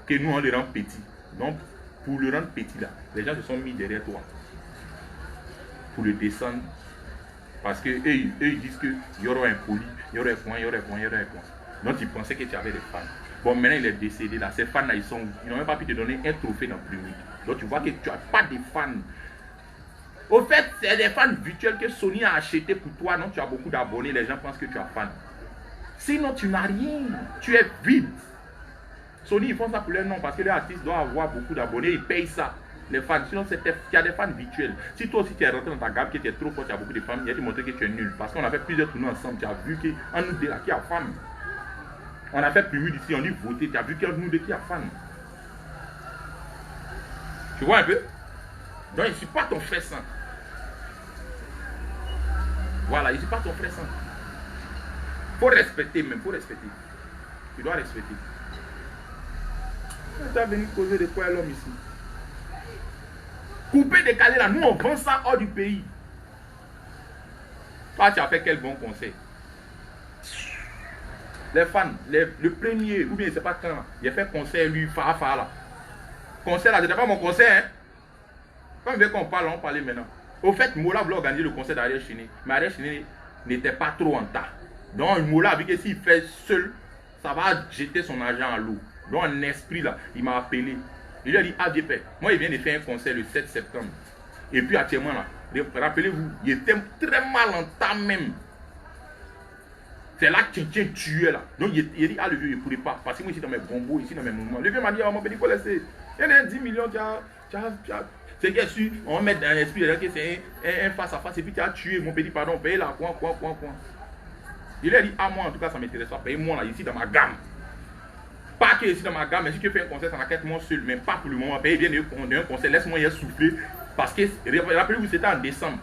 que nous on le rend petit. Donc, pour le rendre petit là, les gens se sont mis derrière toi. Pour le descendre. Parce que eux ils disent qu'il y aura un poli, il y aura un point. Donc ils pensaient que tu avais des fans. Bon, maintenant il est décédé là. Ces fans là, ils n'ont même pas pu te donner un trophée dans le public. Donc tu vois que tu n'as pas de fans. Au fait, c'est des fans virtuels que Sony a acheté pour toi. Donc tu as beaucoup d'abonnés, les gens pensent que tu as fan. Sinon, tu n'as rien. Tu es vide. Sony, ils font ça pour leur nom parce que les artistes doivent avoir beaucoup d'abonnés. Ils payent ça. Les fans. Sinon, tu as des fans virtuels. Si toi aussi tu es rentré dans ta gamme, que tu es trop fort, tu as beaucoup de fans, il y a te montrer que tu es nul. Parce qu'on a fait plusieurs tournois ensemble. Tu as vu qu'en nous deux, là, qui a fan. On a fait plus d'ici, on dit voter. Tu as vu qu'en nous deux, qui a fan. Tu vois un peu? Donc, je ne suis pas ton frère saint. Voilà, je ne suis pas ton frère saint. Faut respecter même, faut respecter. Tu dois respecter. Tu as venu causer de quoi à l'homme ici. Couper, décaler là, nous on vend ça hors du pays. Toi tu as fait quel bon conseil. Les fans, le premier, ou bien c'est pas quand, il a fait conseil lui, Farah là. Conseil là, c'était pas mon conseil hein. Comme bien qu'on parle, on parlait maintenant. Au fait, Mola voulait organiser le conseil d'Ariel Chéné, mais Ariel Chéné n'était pas trop en tas. Donc, Moula a vu que s'il fait seul, ça va jeter son argent à l'eau. Donc, en esprit, là, il m'a appelé. Il lui a dit, ah, Dieu Père, moi, il vient de faire un concert le 7 septembre. Et puis, actuellement, là, rappelez-vous, il était très mal en temps même. C'est là que Tchin tuait, là. Donc, il dit, ah, le vieux, il ne pourrait pas. Parce que moi, ici, dans mes bombos, ici, dans mes mouvements. Le vieux m'a dit, ah, mon petit, il faut laisser. Il y en a 10 millions, c'est que su, on va mettre dans l'esprit, que c'est un face à face, et puis tu as tué, mon petit, pardon, paye là, quoi. Il a dit, ah moi en tout cas ça m'intéresse pas, paye-moi là, ici dans ma gamme. Pas que ici dans ma gamme, mais si tu fais un concert, ça n'inquiète moi seul, mais pas pour le moment, paye bien un concert, laisse-moi y souffler. Parce que, rappelez-vous, c'était en décembre,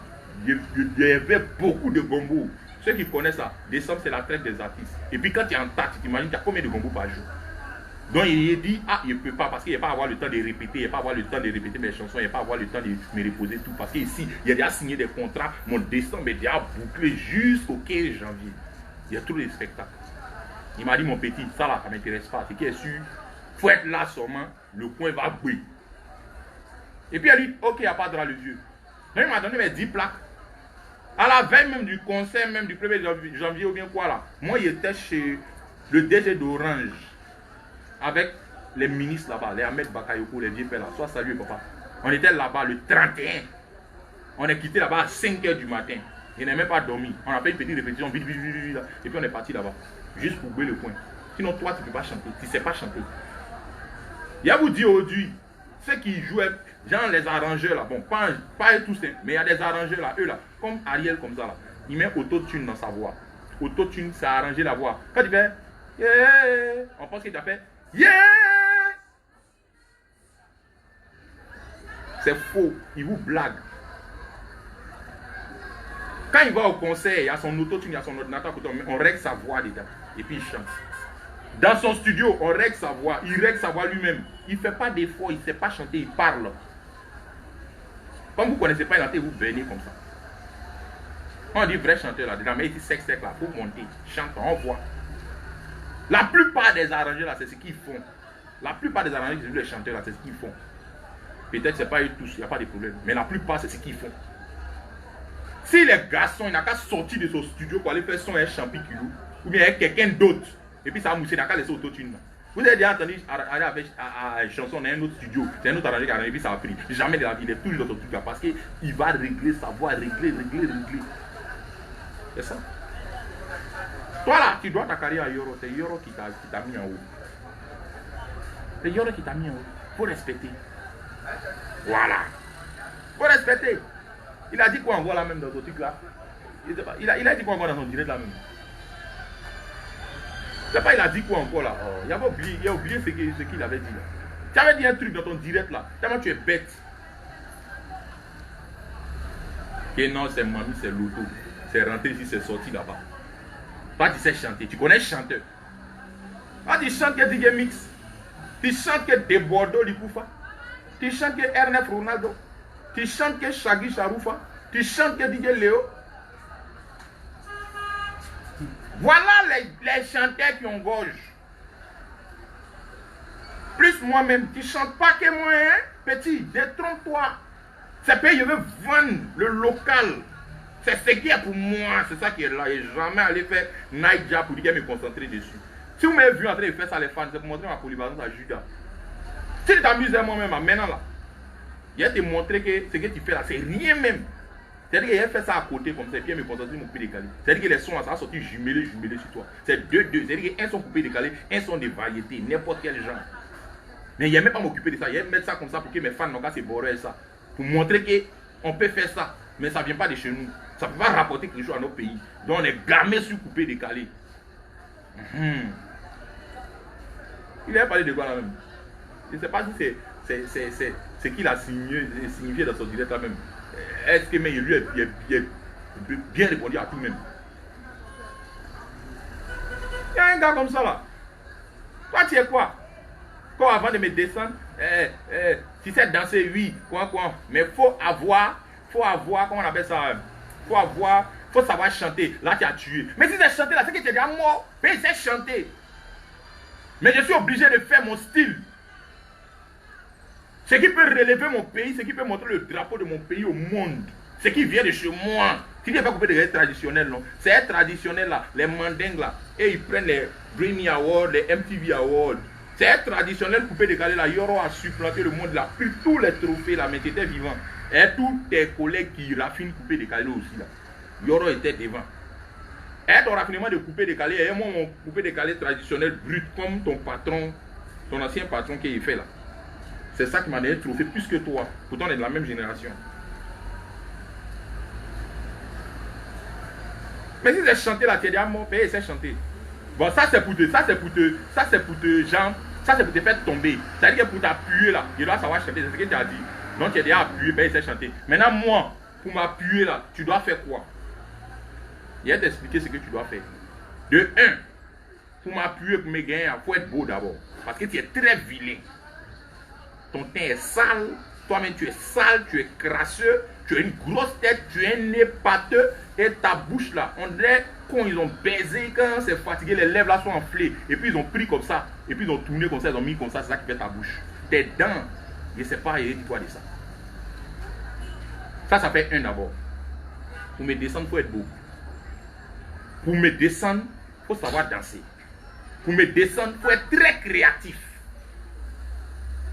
il y avait beaucoup de gombos. Ceux qui connaissent ça, décembre c'est la traite des artistes. Et puis quand tu es en tas, tu t'imagines, tu as combien de gombos par jour? Donc il a dit, ah il ne peut pas, parce qu'il ne va pas avoir le temps de répéter, il ne va pas avoir le temps de répéter mes chansons, il ne va pas avoir le temps de me reposer tout. Parce qu'ici, il a déjà signé des contrats, mon décembre est déjà bouclé jusqu'au 15 janvier. Il y a tous les spectacles. Il m'a dit, mon petit, ça là, ça ne m'intéresse pas. C'est qui est sûr, il faut être là seulement, le coin va brûler. Et puis il a dit, ok, il n'y a pas de droit le vieux. Donc il m'a donné mes 10 plaques. À la veille même du concert, même du 1er janvier ou bien quoi là, moi il était chez le DG d'Orange. Avec les ministres là-bas, les Ahmed Bakayoko, les vieux pères là, soit salué papa. On était là-bas le 31. On est quitté là-bas à 5 h du matin. Il n'a même pas dormi. On a fait une petite répétition, vite, et puis on est parti là-bas. Juste pour bouer le coin. Sinon toi tu ne peux pas chanter, tu ne sais pas chanter. Il y a vous dit aujourd'hui, ceux qui jouaient, genre les arrangeurs là, bon, pas tous, mais il y a des arrangeurs là, eux là, comme Ariel comme ça là, il met autotune dans sa voix. Autotune, c'est arranger la voix. Quand il fait, yeah, on pense qu'il a fait, yeah! C'est faux, il vous blague. Quand il va au concert, il y a son autotune, il y a son ordinateur, on règle sa voix dedans. Et puis il chante. Dans son studio, on règle sa voix. Il règle sa voix lui-même. Il ne fait pas d'effort, il ne sait pas chanter, il parle. Comme vous ne connaissez pas, il vous venez comme ça. On dit vrai chanteur là, dedans, mais ici sec là, pour monter, chante, on voit. La plupart des arrangeurs là, c'est ce qu'ils font. La plupart des arrangeurs, les chanteurs là, c'est ce qu'ils font. Peut-être que ce n'est pas eux tous, il n'y a pas de problème. Mais la plupart, c'est ce qu'ils font. Si les garçons, il n'a qu'à sortir de son studio pour aller faire son champi qui loue, ou bien avec quelqu'un d'autre, et puis ça va mousser, il n'a qu'à laisser autotune. Vous avez déjà entendu avec une chanson dans un autre studio, c'est un autre arrangeur qui a arrangé, et puis ça a pris. Jamais de la vie, il est toujours dans son truc là, parce qu'il va régler sa voix, régler. C'est ça. Toi là, tu dois ta carrière à Yoro, c'est Yoro qui t'a mis en haut. C'est Yoro qui t'a mis en haut. Il faut respecter. Voilà. Il faut respecter. Il a dit quoi encore là même dans son truc là? Il a dit quoi encore dans son direct là même? Je sais pas, il a dit quoi encore là? Il a oublié ce qu'il avait dit là. Tu avais dit un truc dans ton direct là. Tellement tu es bête. Et non, c'est mamie, c'est l'auto. C'est rentré ici, c'est sorti là-bas. Toi, tu sais chanter. Tu connais chanteur. Toi, tu chantes que DJ Mix. Tu chantes que De Bordeaux, Likoufa. Tu chantes que Ernest Ronaldo. Tu chantes que Shaggy Charoufa. Tu chantes que DJ Léo. Voilà les chanteurs qui ont gorge. Plus moi-même. Tu ne chantes pas que moi, hein, petit. Détrompe-toi. C'est payé, je veux vendre le local. C'est ce qui est pour moi. C'est ça qui est là. Et jamais aller faire night job pour dire me concentrer dessus. Si vous m'avez vu en train de faire ça, les fans, c'est pour montrer ma polyvalence à Judas. Si tu t'amuses à moi-même, maintenant là, il va te montrer que ce que tu fais là, c'est rien même. C'est-à-dire qu'il a fait ça à côté comme ça, et puis il me concentrer sur mon coupé décalé. C'est-à-dire que les sons là, ça va sortir jumelé sur toi. C'est deux. C'est-à-dire qu'un son coupé décalé, un son de variété, n'importe quel genre. Mais il ne a même pas m'occuper de ça. Il va mettre ça comme ça pour que mes fans n'ont qu'à se borrer ça. Pour montrer qu'on peut faire ça. Mais ça ne vient pas de chez nous. Ça ne peut pas rapporter quelque chose à nos pays. Donc on est gamé sur coupé décalé. Il a parlé de quoi là même? Je ne sais pas si c'est ce qu'il a signifié dans son direct là même. Est-ce que mais lui il bien répondu à tout même? Il y a un gars comme ça là. Toi tu es quoi? Quand avant de me descendre, si c'est danser, oui, quoi. Mais faut avoir, comment on appelle ça? Faut savoir chanter. Là tu as tué. Mais si c'est chanter là, c'est que tu es déjà mort. Mais c'est chanter. Mais je suis obligé de faire mon style. Ce qui peut relever mon pays, ce qui peut montrer le drapeau de mon pays au monde. Ce qui vient de chez moi. Si tu n'es pas coupé de rêves traditionnels, non. C'est traditionnel là, les mandingues là. Et ils prennent les Grammy Awards, les MTV Awards. C'est traditionnel coupé de calé là. Yoro a supplanté le monde là. Plus tous les trophées là, mais tu étais vivant. Et tous tes collègues qui raffinent coupé de calé aussi là. Yoro était devant. Et ton raffinement de coupé de calé, et moi mon coupé de calé traditionnel brut comme ton patron, ton ancien patron qui est fait là. C'est ça qui m'a donné le trophée plus que toi. Pourtant on est de la même génération. Mais si c'est chanté là, tu es déjà mort, paye, c'est chanté. Bon, ça c'est pour te faire tomber. C'est-à-dire que pour t'appuyer là, il doit savoir chanter, c'est ce que tu as dit. Donc tu es déjà appuyé, paye, c'est chanté. Maintenant moi, pour m'appuyer là, tu dois faire quoi? Il va t'expliquer ce que tu dois faire. De 1, pour m'appuyer, pour me gagner, il faut être beau d'abord. Parce que tu es très vilain. Ton teint est sale, toi-même tu es sale, tu es crasseux, tu as une grosse tête, tu as un nez pâteux et ta bouche là, on dirait quand ils ont baisé, quand c'est fatigué, les lèvres là sont enflées et puis ils ont pris comme ça, et puis ils ont tourné comme ça, ils ont mis comme ça, c'est ça qui fait ta bouche. Tes dents, je ne sais pas, dis-toi de ça. Ça fait 1 d'abord. Pour me descendre, il faut être beau. Pour me descendre, il faut savoir danser. Pour me descendre, il faut être très créatif.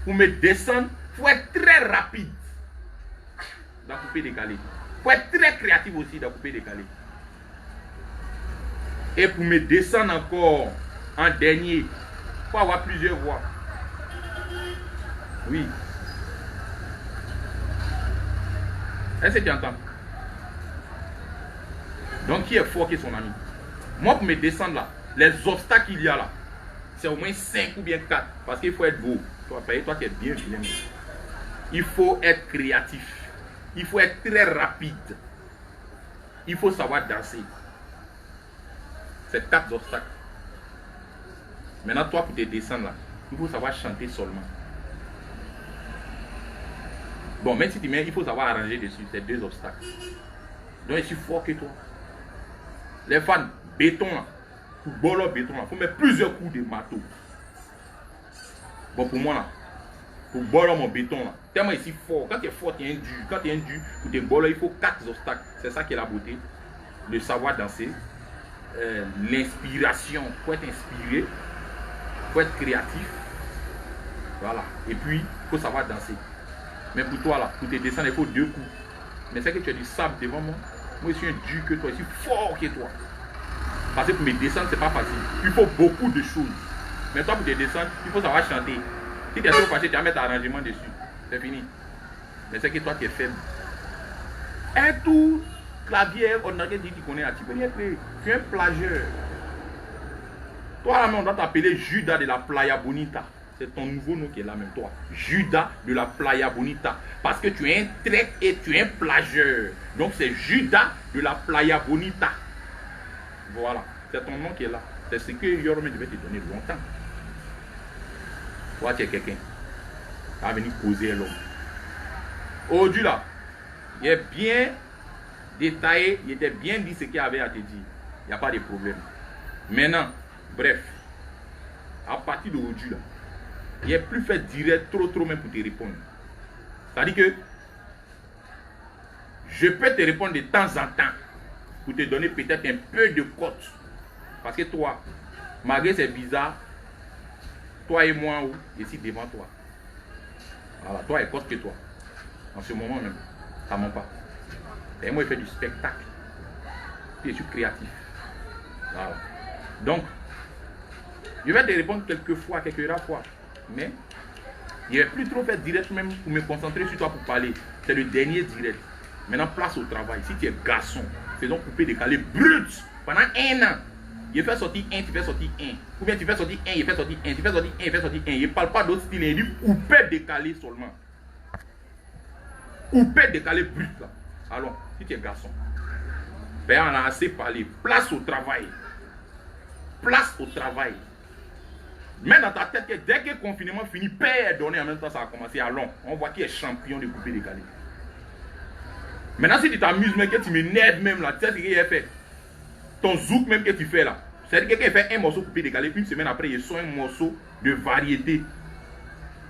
Pour me descendre, il faut être très rapide dans le coupé décalé. Il faut être très créatif aussi dans le coupé décalé. Et pour me descendre encore en dernier, il faut avoir plusieurs voix. Oui. Est-ce que tu entends? Donc qui est fort qui est son ami? Moi pour me descendre là, les obstacles qu'il y a là, c'est au moins 5 ou bien 4. Parce qu'il faut être beau. Toi qui es bien vilain. Il faut être créatif. Il faut être très rapide. Il faut savoir danser. C'est 4 obstacles. Maintenant, toi, pour te descendre là, il faut savoir chanter seulement. Bon, même si tu mets, il faut savoir arranger dessus. C'est 2 obstacles. Donc, je suis fort que toi. Les fans, béton là. Pour bolo béton là, il faut mettre plusieurs coups de marteau. Bon, pour moi là, pour bolo mon béton là, tellement ici fort. Quand tu es fort, tu es un dur. Quand tu es un dur, pour te bolo, il faut 4 obstacles. C'est ça qui est la beauté. Le savoir danser. L'inspiration. Il faut être inspiré. Il faut être créatif. Voilà. Et puis, il faut savoir danser. Mais pour toi là, pour te descendre, il faut 2 coups. Mais c'est que tu as du sable devant moi. Moi, je suis un dur que toi. Je suis fort que toi. Parce que pour me descendre, c'est pas facile. Il faut beaucoup de choses. Mais toi, pour te descendre, il faut savoir chanter. Si tu es trop fâché, tu vas mettre un arrangement dessus. C'est fini. Mais c'est que toi, tu es faible. Un tout clavier, on a dit que tu connais à Tibérie. Tu es un plagieur. Toi, là, on doit t'appeler Judas de la Playa Bonita. C'est ton nouveau nom qui est là même, toi. Judas de la Playa Bonita. Parce que tu es un traître et tu es un plagieur. Donc, c'est Judas de la Playa Bonita. Voilà. C'est ton nom qui est là. C'est ce que Yorome devait te donner longtemps. Toi, tu es quelqu'un. Tu vas venir causer l'homme. Aujourd'hui, là, il est bien détaillé. Il était bien dit ce qu'il avait à te dire. Il n'y a pas de problème. Maintenant, bref. À partir d'aujourd'hui, là, il n'est plus fait direct trop même pour te répondre. C'est-à-dire que je peux te répondre de temps en temps pour te donner peut-être un peu de cote. Parce que toi, malgré c'est bizarre, toi et moi, ici devant toi. Voilà, toi est cote que toi. En ce moment même, ça ne ment pas. Et moi, je fais du spectacle. Puis je suis créatif. Voilà. Donc, je vais te répondre quelques rares fois. Mais il n'est plus trop fait direct même pour me concentrer sur toi pour parler. C'est le dernier direct. Maintenant, place au travail. Si tu es garçon, faisons couper décaler brut pendant 1 an. Il fait sortir 1, tu fais sortir 1. Ou bien tu fais sortir 1, il fait sortir 1, tu fais sortir 1, il fait sortir 1. Il ne parle pas d'autre style, il dit couper décaler seulement. Couper décaler brut là. Alors, si tu es garçon, ben on a assez parlé. Place au travail. Place au travail. Mets dans ta tête que dès que le confinement finit, paix est donné en même temps, ça a commencé à long. On voit qui est champion de couper décalé. Maintenant, si tu t'amuses, même que tu m'énerves même là, tu sais ce qu'il a fait. Ton zouk même que tu fais là. C'est-à-dire que quelqu'un fait un morceau coupé décalé, une semaine après, il sort un morceau de variété.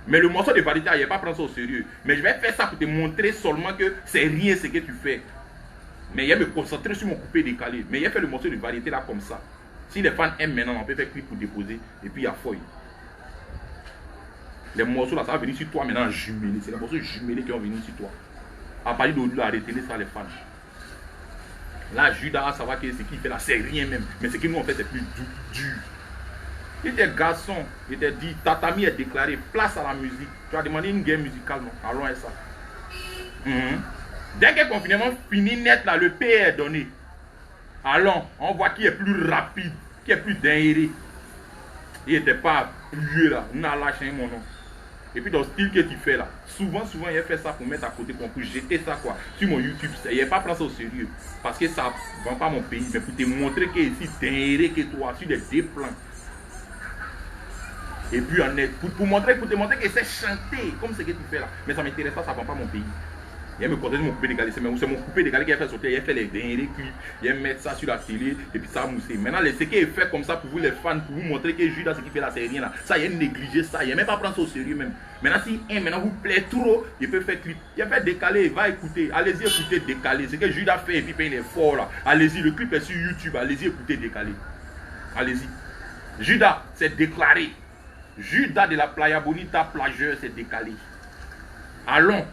Mais le morceau de variété, il ne va pas prendre ça au sérieux. Mais je vais faire ça pour te montrer seulement que c'est rien ce que tu fais. Mais il va me concentrer sur mon coupé décalé. Mais il a fait le morceau de variété là comme ça. Si les fans aiment maintenant, on peut faire clip pour déposer. Et puis il y a feuille. Les morceaux là, ça va venir sur toi maintenant jumelés. C'est les morceaux jumelés qui vont venir sur toi. À partir d'aujourd'hui, arrêtez ça les fans. Là, Judas, ça va que ce qu'il fait là, c'est rien même. Mais ce que nous on fait, c'est plus dur. Il était garçon, il était dit, Tatami est déclaré, place à la musique. Tu as demandé une guerre musicale, non? Allons à ça. Dès que le confinement finit net là, le paix est donné. Allons, on voit qui est plus rapide, qui est plus dingue. Il n'était pas appuyé là, on a lâché mon nom. Et puis dans le style que tu fais là, souvent il a fait ça pour mettre à côté, pour jeter ça quoi, sur mon YouTube. Il n'a pas pris ça au sérieux, parce que ça ne vend pas mon pays, mais pour te montrer que ici, dingue que toi, sur les 2 plans. Et puis pour te montrer que c'est chanter, comme ce que tu fais là. Mais ça ne m'intéresse pas, ça ne vend pas mon pays. Il me contente mon coupé décalé, c'est mon coupé décalé qui a fait sauter, il a fait les derniers clips, il a mis ça sur la télé et puis ça a moussé. Maintenant, ce qui est fait comme ça pour vous les fans, pour vous montrer que Judas ce qu'il fait là, c'est rien là. Ça, il a négligé ça, il n'a même pas prendre ça au sérieux même. Maintenant, si maintenant vous plaît trop, il peut faire clip. Il a fait décaler, va écouter, allez-y écouter décaler. Ce que Judas fait et puis il est fort là. Allez-y, le clip est sur YouTube, allez-y écouter décaler. Allez-y. Judas, c'est déclaré. Judas de la Playa Bonita, plageur, c'est décalé. Allons.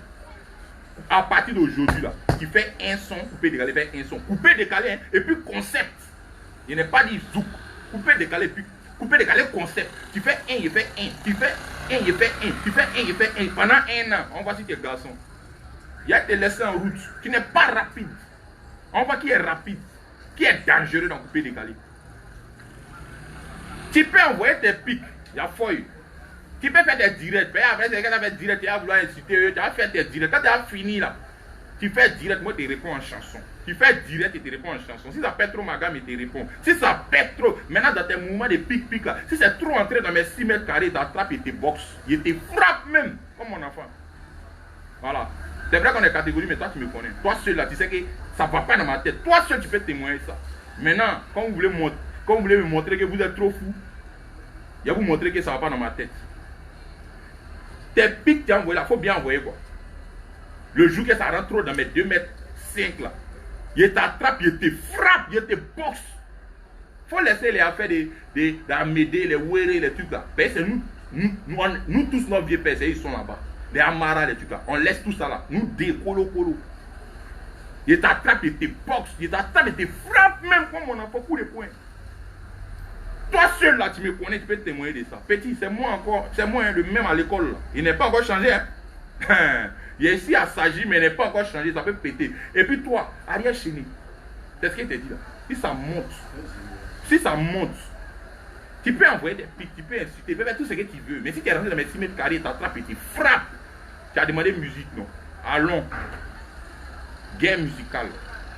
À partir d'aujourd'hui, là, tu fais un son, coupé décalé, fait un son, coupé décalé, hein, et puis concept. Il n'est pas dit zouk, coupé décalé, puis coupé décalé, concept. Tu fais un, il fait un, tu fais un, il fait un, tu fais un, il fait un. Pendant 1 an, on voit si tu es garçon. Il y a te laisser en route, qui n'est pas rapide. On voit qui est rapide, qui est dangereux dans coupé décalé. Tu peux envoyer tes pics, il y a feuille. Tu peux faire des directs, mais après, c'est quand tu as fait direct, tu vas vouloir insulter eux, tu vas faire tes directs. Quand tu as fini là, Tu fais direct, moi, je te réponds en chanson. Tu fais direct et te réponds en chanson. Si ça pète trop ma gamme, je te réponds. Si ça pète trop, maintenant dans tes mouvements de pic-pic là, si c'est trop entré dans mes 6 mètres carrés, t'attrapes et te boxe. Il te frappe même, comme mon enfant. Voilà. C'est vrai qu'on est catégorie, mais toi tu me connais. Toi seul là, tu sais que ça ne va pas dans ma tête. Toi seul tu peux témoigner ça. Maintenant, quand vous voulez me montrer que vous êtes trop fou, je vais vous montrer que ça ne va pas dans ma tête. Tes pics que tu as envoyé là, il faut bien envoyer quoi. Le jour que ça rentre trop dans mes 2 mètres 5 là, il t'attrape, il te frappe, il te boxe. Il faut laisser les affaires d'Amédée, les Wéré, les trucs là. C'est nous tous nos vieux pères, ils sont là-bas. Les Amara, les trucs là. On laisse tout ça là. Nous décolo. Il t'attrape, il te boxe, il t'attrape, il te frappe même comme on a fait coup de poing. Toi seul là, tu me connais, tu peux témoigner de ça. Petit, c'est moi encore, c'est moi hein, le même à l'école là. Il n'est pas encore changé. Hein. Il est ici à s'agir, mais il n'est pas encore changé, ça peut péter. Et puis toi, arrière chéni, c'est ce qu'il te dit là. Si ça monte, tu peux envoyer des pics, tu peux insulter, tu peux faire tout ce que tu veux. Mais si tu es rentré dans mes 6 mètres carrés, tu t'attrapes et tu frappes. Tu as demandé musique, non? Allons. Guerre musicale.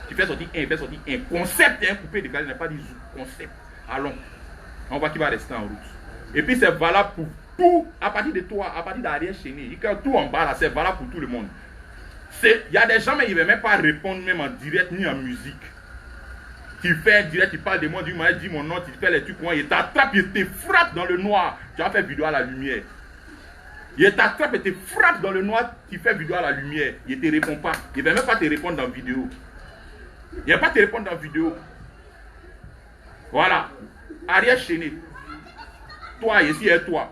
Tu fais sortir un, fais sortir un. Concept et un coupé de calé, n'est pas dit concept. Allons. On voit qu'il va rester en route. Et puis c'est valable pour tout, à partir de toi, à partir d'arrière chéni. Tout en bas là, c'est valable pour tout le monde. Il y a des gens, mais ils ne veulent même pas répondre, même en direct ni en musique. Tu fais un direct, tu parles de moi, dis mon nom, tu fais les trucs, il t'attrape, il te frappe dans le noir. Tu as fait vidéo à la lumière. Il t'attrape et te frappe dans le noir, tu fais vidéo à la lumière. Il ne te répond pas. Il ne va même pas te répondre dans la vidéo. Il ne va pas te répondre dans la vidéo. Voilà. Arrière chéni. Toi, ici et toi.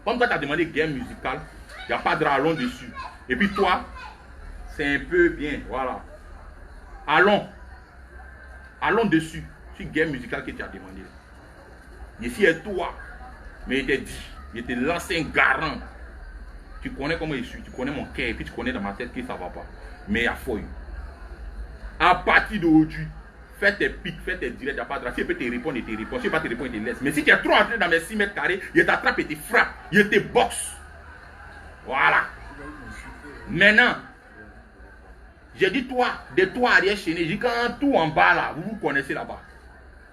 Comme toi, tu as demandé guerre musicale, il n'y a pas de rallon dessus. Et puis toi, c'est un peu bien. Voilà. Allons dessus. C'est guerre musicale que tu as demandé. Ici et toi. Mais il t'a dit. Il te lance un garant. Tu connais comment je suis, tu connais mon cœur, et puis tu connais dans ma tête que ça ne va pas. Mais il y a foi. À partir d'aujourd'hui, fais tes pics, fais tes directs, il n'y a pas de race. Si il peut te répondre, il te répond. Si il ne peut pas te répondre, il te laisse. Mais si tu es trop entré dans mes 6 mètres carrés, il t'attrape et te frappe. Il te boxe. Voilà. Maintenant, j'ai dit toi, de toi arrière chéné, j'ai dit quand tout en bas là, vous vous connaissez là-bas.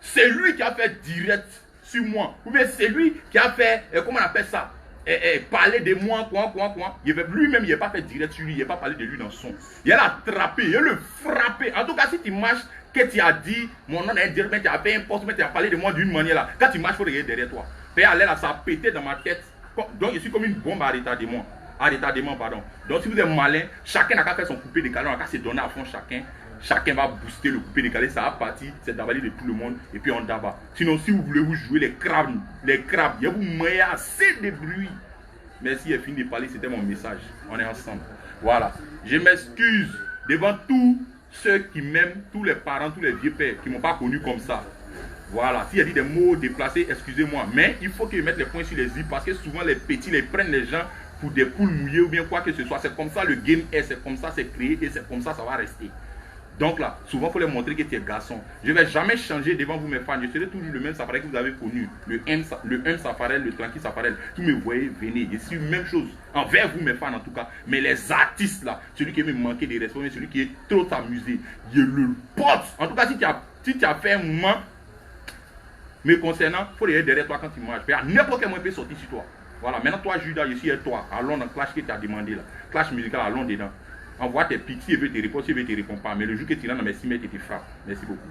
C'est lui qui a fait direct sur moi. Ou bien c'est lui qui a fait, comment on appelle ça, parler de moi, quoi. Lui-même, il n'a pas fait direct sur lui, il n'a pas parlé de lui dans son. Il a attrapé, il a le frappé. En tout cas, si tu marches, que tu as dit, mon nom est direct, mais tu as fait un poste, mais tu as parlé de moi d'une manière là. Quand tu marches, il faut regarder derrière toi. Puis aller là, ça a pété dans ma tête. Donc, je suis comme une bombe à retardement. Pardon. Donc, si vous êtes malin, chacun n'a qu'à faire son coupé décalé, on n'a qu'à se donner à fond chacun. Chacun va booster le coupé décalé, ça va partir, c'est d'avaler de tout le monde, et puis on d'abat. Sinon, si vous voulez vous jouer les crabes, il y a vous moyen assez de bruit. Merci, j'ai fini de parler, c'était mon message. On est ensemble. Voilà. Je m'excuse devant tous ceux qui m'aiment, tous les parents, tous les vieux pères qui ne m'ont pas connu comme ça. Voilà. S'il y a dit des mots déplacés, excusez-moi. Mais il faut qu'ils mettent les points sur les i parce que souvent les petits, ils prennent les gens pour des poules mouillées ou bien quoi que ce soit. C'est comme ça le game est, c'est comme ça c'est créé et c'est comme ça ça va rester. Donc là, souvent il faut leur montrer que tu es garçon. Je ne vais jamais changer devant vous mes fans. Je serai toujours le même Safarel que vous avez connu. Le M Safarel, le tranquille Safarel. Vous me voyez, venez. Je suis même chose envers vous mes fans en tout cas. Mais les artistes là, celui qui me manquer de respect, celui qui est trop amusé, je le porte. En tout cas, si tu as fait un moment me concernant, il faut les derrière toi quand tu marches. N'importe quel moment peut sortir sur toi. Voilà, maintenant toi Judas, je suis avec toi. Allons dans le clash que tu as demandé là. Clash musical, allons dedans. Envoie tes pics, si il veut te répondre, si il veut te répond pas. Mais le jour que tu rentres dans mes 6 mètres, il te frappe. Merci beaucoup.